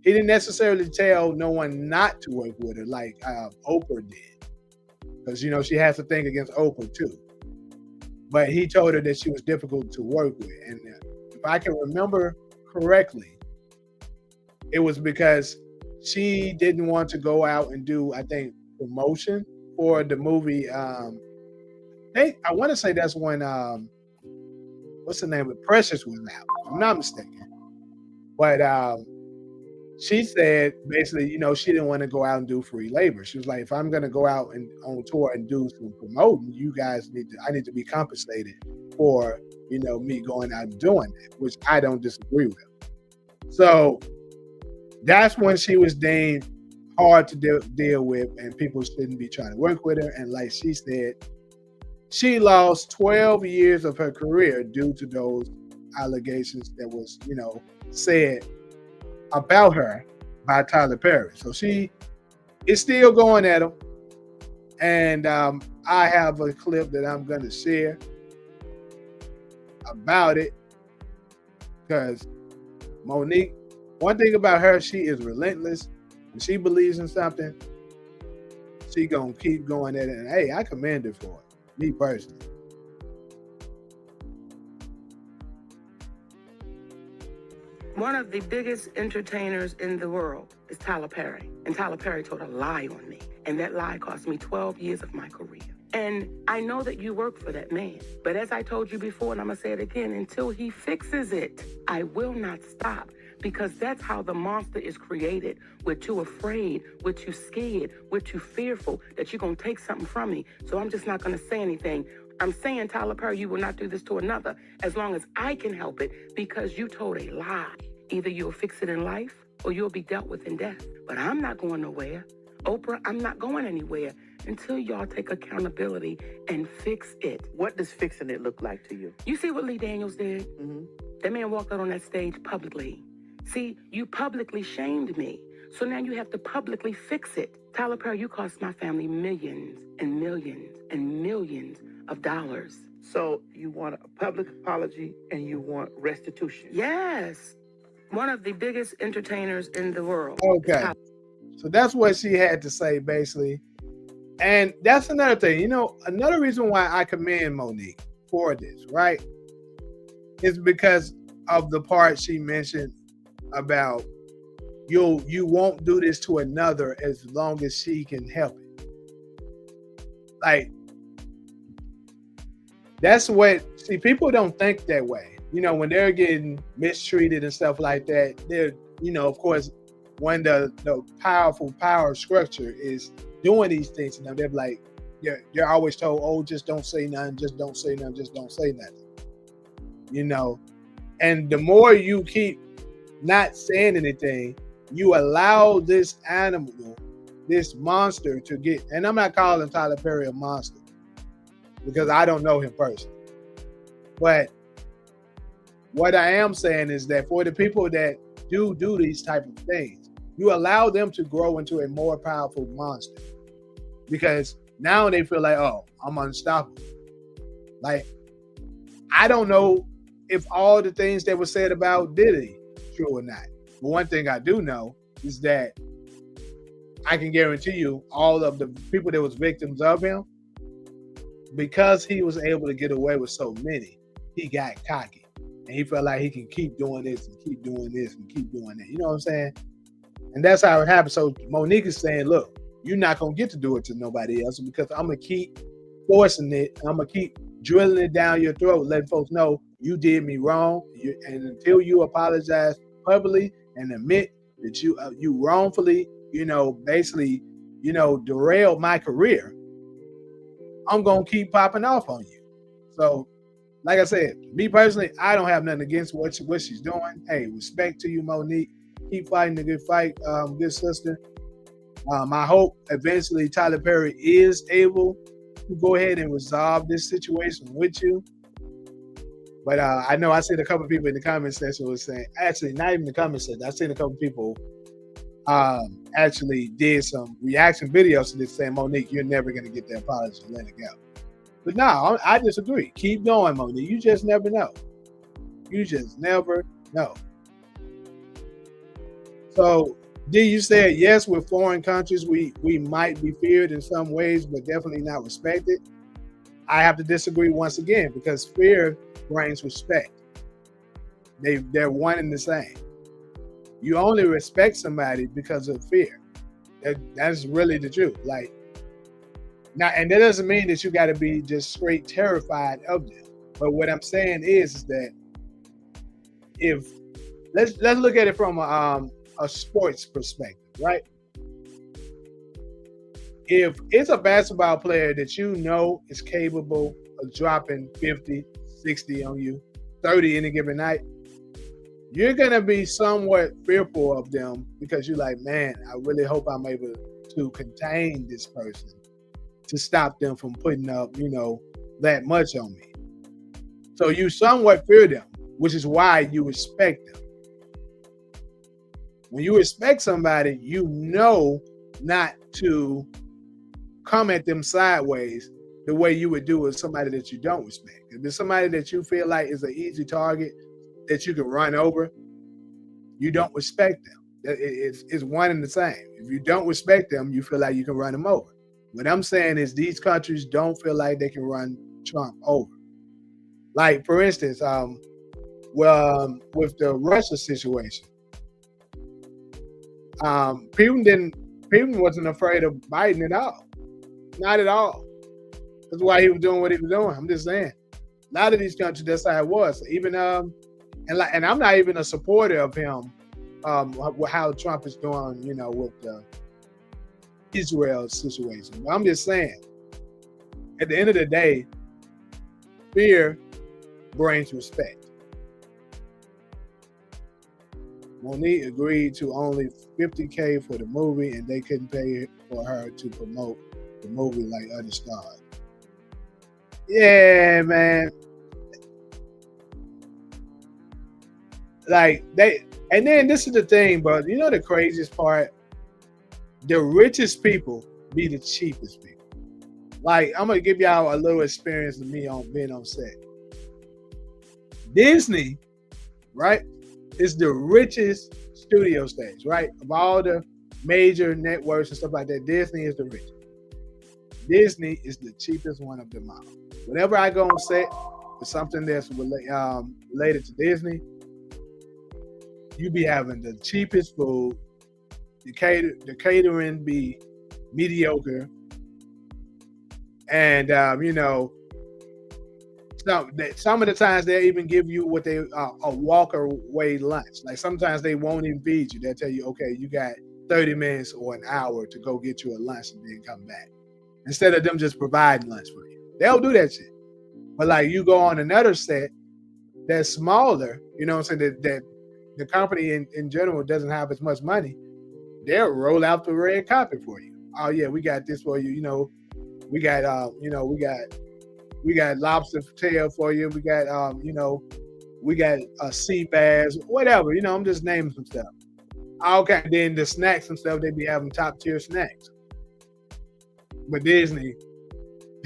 He didn't necessarily tell no one not to work with her like Oprah did. Because, she has a thing against Oprah too. But he told her that she was difficult to work with. And if I can remember correctly, it was because she didn't want to go out and do, I think, promotion for the movie. I want to say that's when, what's the name of it? Precious was out, if I'm not mistaken. But she said basically, she didn't want to go out and do free labor. She was like, if I'm going to go out and on tour and do some promoting, I need to be compensated for, me going out and doing that, which I don't disagree with. So that's when she was deemed hard to deal with, and people shouldn't be trying to work with her. And like she said, she lost 12 years of her career due to those allegations that was, said about her by Tyler Perry. So she it's still going at him. And I have a clip that I'm going to share about it, because Monique, one thing about her, she is relentless. When she believes in something, she gonna keep going at it. And hey, I commend her for it, me personally. One of the biggest entertainers in the world is Tyler Perry. And Tyler Perry told a lie on me. And that lie cost me 12 years of my career. And I know that you work for that man. But as I told you before, and I'm going to say it again, until he fixes it, I will not stop. Because that's how the monster is created. We're too afraid, we're too scared, we're too fearful that you're going to take something from me. So I'm just not going to say anything. I'm saying, Tyler Perry, you will not do this to another as long as I can help it, because you told a lie. Either you'll fix it in life or you'll be dealt with in death. But I'm not going nowhere. Oprah, I'm not going anywhere until y'all take accountability and fix it. What does fixing it look like to you? You see what Lee Daniels did? Mm-hmm. That man walked out on that stage publicly. See, you publicly shamed me. So now you have to publicly fix it. Tyler Perry, you cost my family millions and millions and millions of dollars. So you want a public apology and you want restitution? Yes. One of the biggest entertainers in the world. Okay. So that's what she had to say, basically. And that's another thing. You know, another reason why I commend Monique for this, right, is because of the part she mentioned about you won't do this to another as long as she can help it. Like, that's what, see, people don't think that way. You know, when they're getting mistreated and stuff like that, they're, you know, of course, when the powerful power structure is doing these things to them, they're like, they're always told, oh, just don't say nothing, just don't say nothing, just don't say nothing. You know, and the more you keep not saying anything, you allow this animal, this monster to get, and I'm not calling Tyler Perry a monster because I don't know him personally. But what I am saying is that for the people that do these type of things, you allow them to grow into a more powerful monster, because now they feel like, oh, I'm unstoppable. Like, I don't know if all the things that were said about Diddy true or not. But one thing I do know is that I can guarantee you all of the people that was victims of him, because he was able to get away with so many, he got cocky. And he felt like he can keep doing this and keep doing this and keep doing that. You know what I'm saying? And that's how it happened. So Monique is saying, look, you're not going to get to do it to nobody else, because I'm going to keep forcing it. I'm going to keep drilling it down your throat, letting folks know you did me wrong. And until you apologize publicly and admit that you wrongfully, you know, basically, you know, derailed my career, I'm going to keep popping off on you. So, like I said, me personally, I don't have nothing against what she's doing. Hey, respect to you, Monique. Keep fighting the good fight, good sister. I hope eventually Tyler Perry is able to go ahead and resolve this situation with you. But I know I seen a couple of people in the comment section was saying, actually, not even the comment section, I seen a couple of people actually did some reaction videos to this saying, Monique, you're never going to get that apology, let it go. But no, I disagree. Keep going, Monique. You just never know. You just never know. So, D, you said, yes, with foreign countries, we might be feared in some ways, but definitely not respected. I have to disagree once again, because fear brings respect. They're one and the same. You only respect somebody because of fear. That's really the truth. Like, now, and that doesn't mean that you got to be just straight terrified of them. But what I'm saying is that if let's look at it from a sports perspective, right? If it's a basketball player that you know is capable of dropping 50, 60 on you, 30 any given night, you're going to be somewhat fearful of them, because you're like, man, I really hope I'm able to contain this person to stop them from putting up, you know, that much on me. So you somewhat fear them, which is why you respect them. When you respect somebody, you know not to come at them sideways the way you would do with somebody that you don't respect. If it's somebody that you feel like is an easy target that you can run over, you don't respect them. It's one and the same. If you don't respect them, you feel like you can run them over. What I'm saying is these countries don't feel like they can run Trump over. Like, for instance, with the Russia situation, Putin wasn't afraid of Biden at all. Not at all. That's why he was doing what he was doing. I'm just saying. A lot of these countries, that's how it was. Even and I'm not even a supporter of him. How Trump is doing, with the Israel situation. But I'm just saying, at the end of the day, fear brings respect. Monique agreed to only $50K for the movie, and they couldn't pay for her to promote the movie like other stars. Yeah, man. Like and then this is the thing, bro. You know the craziest part? The richest people be the cheapest people. Like, I'm gonna give y'all a little experience of me on being on set. Disney, right, is the richest studio stage, right? Of all the major networks and stuff like that, Disney is the richest. Disney is the cheapest one of them all. Whenever I go on set for something that's related to Disney, you be having the cheapest food. The catering be mediocre, and some of the times they even give you what they a walker away lunch. Like sometimes they won't even feed you. They'll tell you, okay, you got 30 minutes or an hour to go get you a lunch and then come back. Instead of them just providing lunch for you, they'll do that shit. But like you go on another set that's smaller, you know what I'm saying, that the company in general doesn't have as much money. They'll roll out the red carpet for you. Oh yeah, we got this for you. We got we got lobster tail for you. We got we got sea bass, whatever. I'm just naming some stuff. Okay, then the snacks and stuff, they be having top tier snacks. But Disney,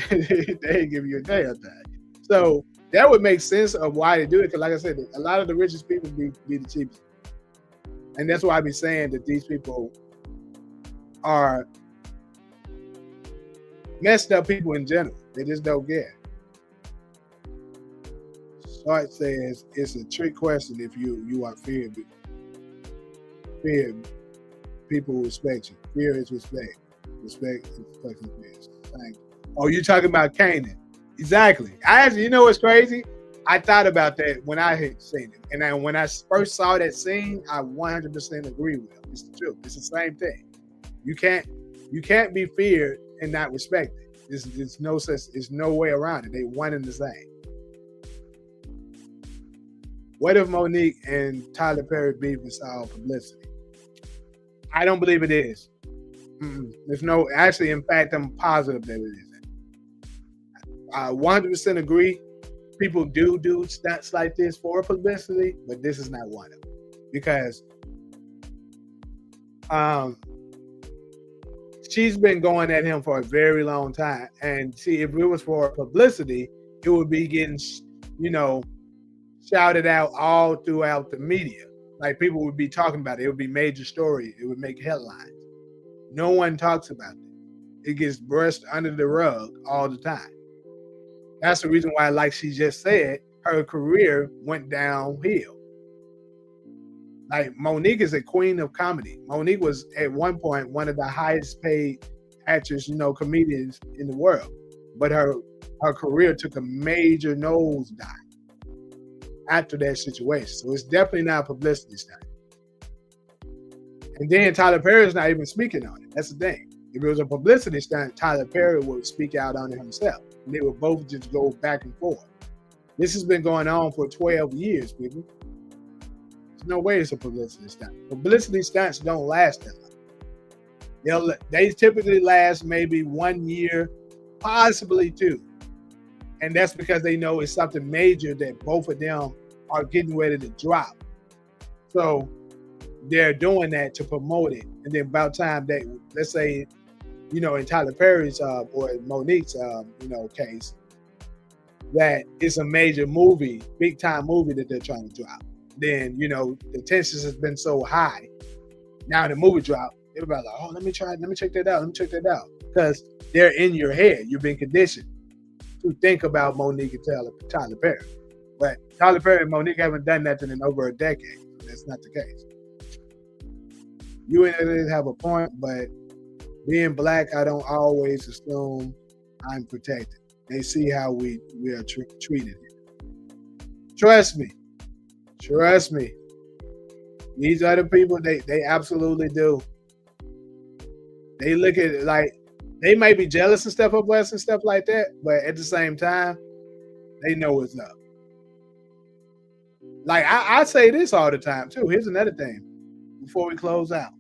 they give you a damn thing. So that would make sense of why they do it. Because like I said, a lot of the richest people be the cheapest. And that's why I be saying that these people are messed up people in general. They just don't care. Short says it's a trick question if you are feared. Fear, people respect you. Fear is respect. Respect is fucking fear. Oh, you're talking about Canaan. Exactly. You know what's crazy? I thought about that when I had seen it. And then when I first saw that scene, I 100% agree with it. It's the truth. It's the same thing. You can't be feared and not respected. There's no way around it. They one and the same. What if Monique and Tyler Perry beef is all publicity? I don't believe it is. There's no, actually, in fact, I'm positive that it isn't. I 100% agree. People do stunts like this for publicity, but this is not one of them. Because she's been going at him for a very long time. And see, if it was for publicity, it would be getting, shouted out all throughout the media. Like people would be talking about it. It would be major story. It would make headlines. No one talks about it. It gets brushed under the rug all the time. That's the reason why, like she just said, her career went downhill. Like Monique is a queen of comedy. Monique was at one point one of the highest paid actors, comedians in the world. But her career took a major nosedive after that situation. So it's definitely not a publicity stunt. And then Tyler Perry's not even speaking on it. That's the thing. If it was a publicity stunt, Tyler Perry would speak out on it himself. And they would both just go back and forth. This has been going on for 12 years, people. There's no way it's a publicity stunt. Publicity stunts don't last that long. They typically last maybe 1 year, possibly 2. And that's because they know it's something major that both of them are getting ready to drop. So they're doing that to promote it, and then about time that, let's say, you know, in Tyler Perry's or Monique's case, that it's a major movie, big time movie that they're trying to drop. Then, you know, the tensions has been so high. Now the movie drop, everybody like, oh, let me check that out. Because they're in your head. You've been conditioned to think about Monique and Tyler Perry. But Tyler Perry and Monique haven't done nothing in over a decade. So that's not the case. You and it have a point, but being black, I don't always assume I'm protected. They see how we are treated. Trust me. These other people, they absolutely do. They look at it like they might be jealous and stuff of us and stuff like that, but at the same time, they know what's up. Like I say this all the time too. Here's another thing before we close out.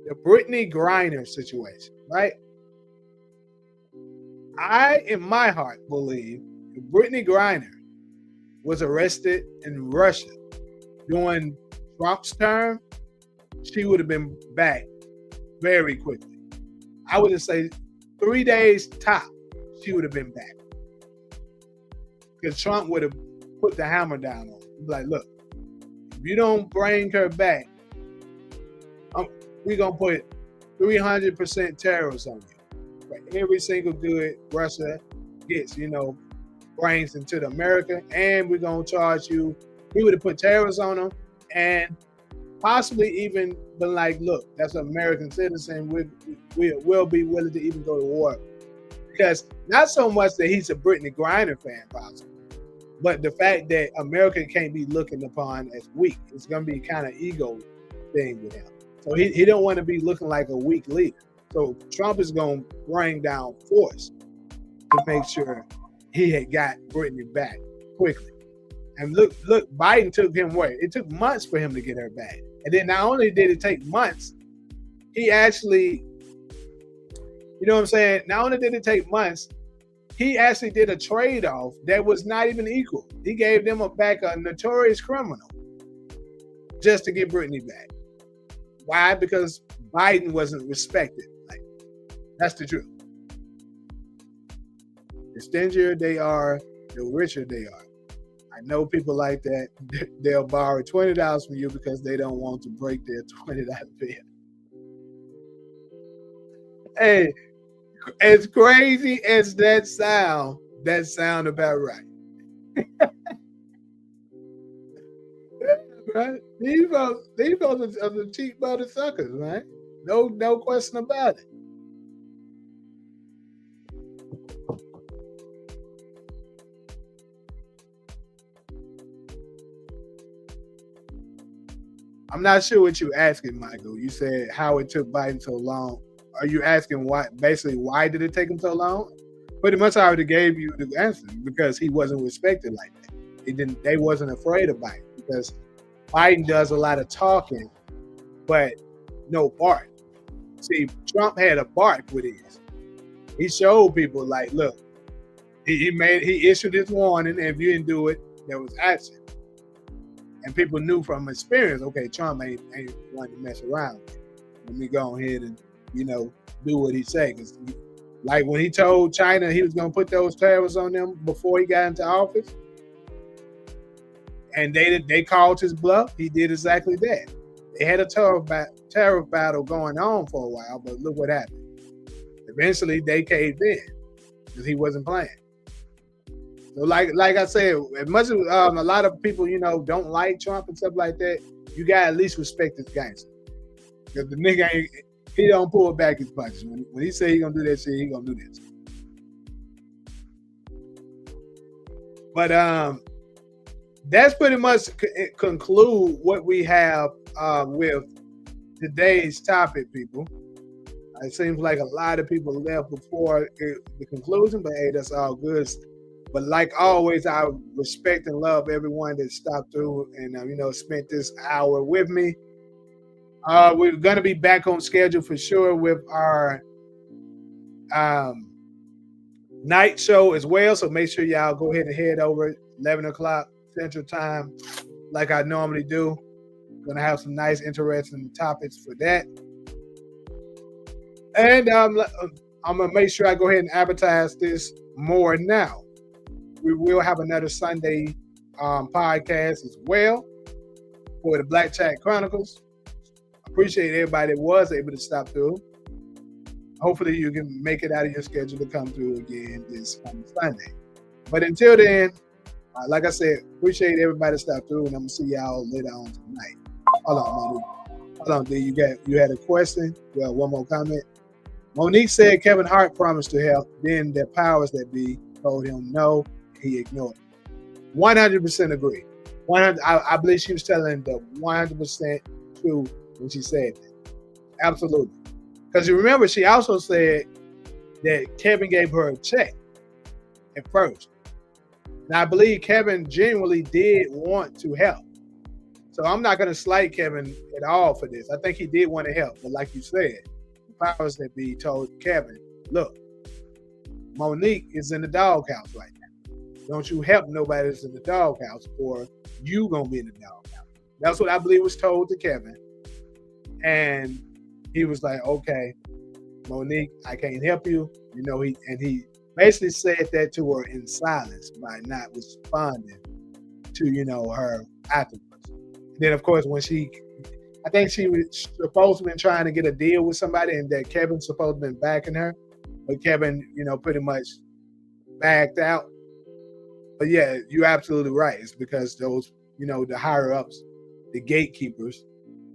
The Brittany Griner situation, right? I, in my heart, believe if Brittany Griner was arrested in Russia during Trump's term, she would have been back very quickly. I would say 3 days top, she would have been back. Because Trump would have put the hammer down on her. Like, look, if you don't bring her back, we're going to put 300% tariffs on you. For every single good Russia gets, brings into the America, and we're going to charge you. He would have put tariffs on them and possibly even been like, look, that's an American citizen. We'll be willing to even go to war. Because not so much that he's a Brittany Griner fan, possibly, but the fact that America can't be looking upon as weak. It's going to be kind of ego thing with him. So he don't want to be looking like a weak leader. So Trump is going to bring down force to make sure he had got Brittany back quickly. And look, Biden took him away. It took months for him to get her back. And then not only did it take months, he actually, not only did it take months, he actually did a trade-off that was not even equal. He gave them back a notorious criminal just to get Brittany back. Why? Because Biden wasn't respected. Like, that's the truth. The stingier they are, the richer they are. I know people like that. They'll borrow $20 from you because they don't want to break their $20 bill. Hey, as crazy as that sound about right. Right? These folks are the cheap butter suckers, man. No question about it. I'm not sure what you're asking, Michael. You said how it took Biden so long. Are you asking why did it take him so long? Pretty much I already gave you the answer, because he wasn't respected like that. They wasn't afraid of Biden because Biden does a lot of talking, but no bark. See, Trump had a bark with his. He showed people like, look, he issued his warning, and if you didn't do it, there was action. And people knew from experience, okay, Trump ain't wanting to mess around. Let me go ahead and, do what he said. Like when he told China he was going to put those tariffs on them before he got into office, and they called his bluff, he did exactly that. They had a tariff battle going on for a while, but look what happened. Eventually, they caved in because he wasn't playing. So like I said, as much as a lot of people, don't like Trump and stuff like that, you got to at least respect this gangster. Because the nigga, he don't pull back his punches. When he say he going to do that shit, he going to do this. But that's pretty much conclude what we have with today's topic, people. It seems like a lot of people left before the conclusion, but hey, that's all good. But like always, I respect and love everyone that stopped through and spent this hour with me. We're going to be back on schedule for sure with our night show as well. So make sure y'all go ahead and head over 11 o'clock Central Time like I normally do. Gonna have some nice, interesting topics for that. And I'm gonna make sure I go ahead and advertise this more now. We will have another Sunday podcast as well for the Black Chat Chronicles. Appreciate everybody that was able to stop through. Hopefully you can make it out of your schedule to come through again this coming Sunday. But until then, like I said, appreciate everybody that stopped through, and I'm gonna see y'all later on tonight. Hold on, Monique. Hold on, D. You had a question? Well, one more comment. Monique said Kevin Hart promised to help. Then the powers that be told him no. He ignored it. 100% agree. 100. I believe she was telling the 100% truth when she said that. Absolutely. Because you remember, she also said that Kevin gave her a check at first. And I believe Kevin genuinely did want to help. So I'm not going to slight Kevin at all for this. I think he did want to help. But like you said, the powers that be told Kevin, look, Monique is in the doghouse right now. Don't you help nobody that's in the doghouse, or you going to be in the doghouse. That's what I believe was told to Kevin. And he was like, okay, Monique, I can't help you. You know, he basically said that to her in silence by not responding to, you know, her afterwards. Then, of course, when I think she was supposed to have been trying to get a deal with somebody, and that Kevin's supposed to have been backing her. But Kevin, you know, pretty much backed out. But yeah, you're absolutely right. It's because those, you know, the higher ups, the gatekeepers,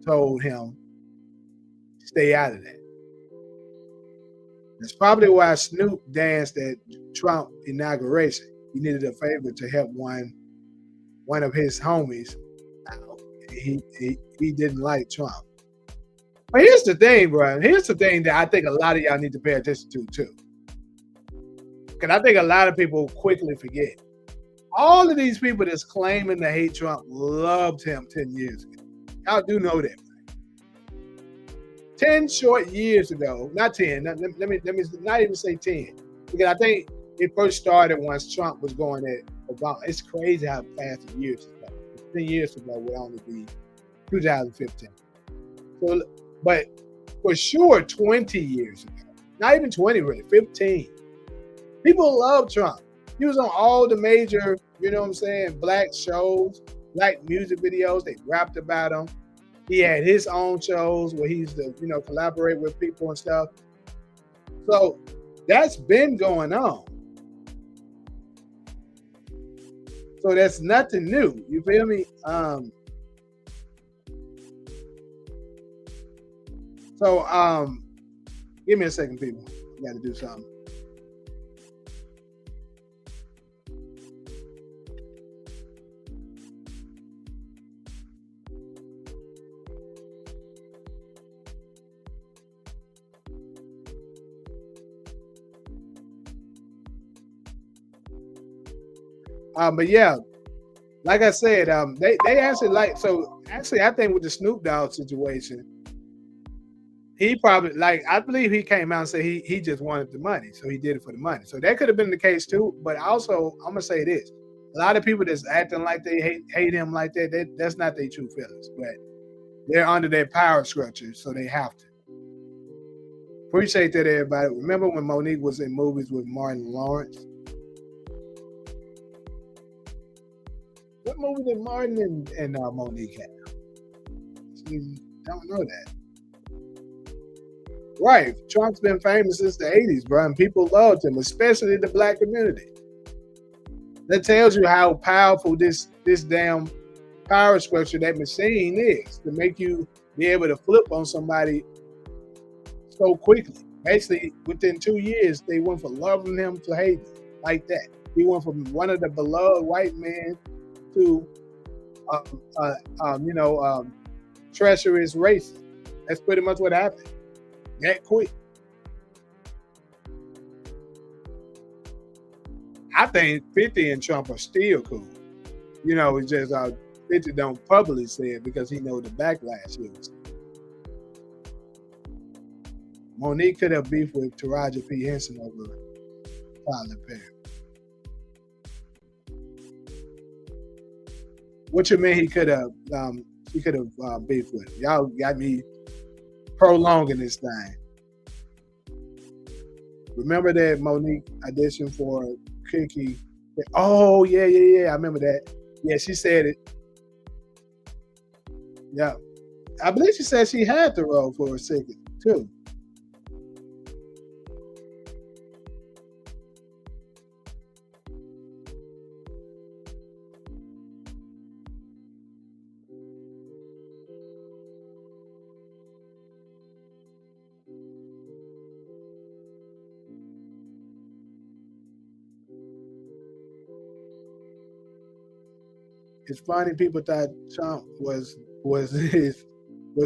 told him, stay out of that. That's probably why Snoop danced at Trump inauguration. He needed a favor to help one of his homies out. He didn't like Trump. But here's the thing, bro. Here's the thing that I think a lot of y'all need to pay attention to too. Because I think a lot of people quickly forget. All of these people that's claiming to hate Trump loved him 10 years ago. Y'all do know that. 10 short years ago, not 10, let me not even say 10, because I think it first started once Trump was going at Obama. It's crazy how fast the years ago. 10 years ago would only be 2015. So, but for sure 20 years ago, not even 20 really, 15. People love Trump. He was on all the major, you know what I'm saying, black shows, black music videos. They rapped about him. He had his own shows where he used to, you know, collaborate with people and stuff. So that's been going on. So that's nothing new. You feel me? Give me a second, people. I got to do something. But yeah, like I said, they actually like, so actually I think with the Snoop Dogg situation, he probably, like, I believe he came out and said he just wanted the money, so he did it for the money. So that could have been the case too. But also, I'm gonna say this: a lot of people that's acting like they hate him like that, that's not their true feelings, but they're under their power structure, so they have to. Appreciate that, everybody. Remember when Monique was in movies with Martin Lawrence? What movie did Martin and Monique have? See, don't know that. Right. Trump's been famous since the 80s, bro, and people loved him, especially the black community. That tells you how powerful this damn power structure, that machine is, to make you be able to flip on somebody so quickly. Basically, within 2 years, they went from loving him to hating him, like that. He went from one of the beloved white men to, treacherous racist. That's pretty much what happened. That quick. I think 50 and Trump are still cool. You know, it's just 50 don't publicly say it because he knows the backlash is. Monique could have beef with Taraji P. Henson over Tyler Perry. What you mean he could have? she could have beefed with him. Y'all got me prolonging this thing. Remember that Monique auditioned for Cookie? Oh, yeah. I remember that. Yeah, she said it. Yeah. I believe she said she had the role for a second, too. It's funny people thought Trump was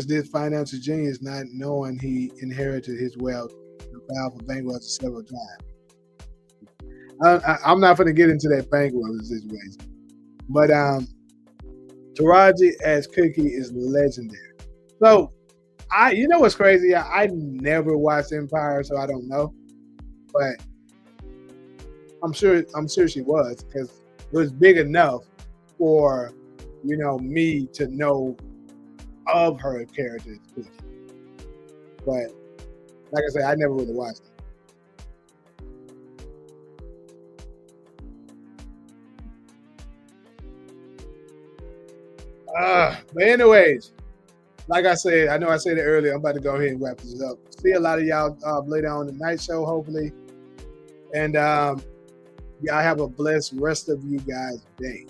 this financial genius, not knowing he inherited his wealth and filed for bankruptcy several times. I'm not going to get into that bankruptcy situation, but Taraji as Cookie is legendary. So you know what's crazy? I never watched Empire, so I don't know, but I'm sure she was, because it was big enough for me to know of her character. But like I said, I never really watched it. But anyways, like I said, I know I said it earlier, I'm about to go ahead and wrap this up. See a lot of y'all later on the night show, hopefully. And y'all have a blessed rest of you guys' day.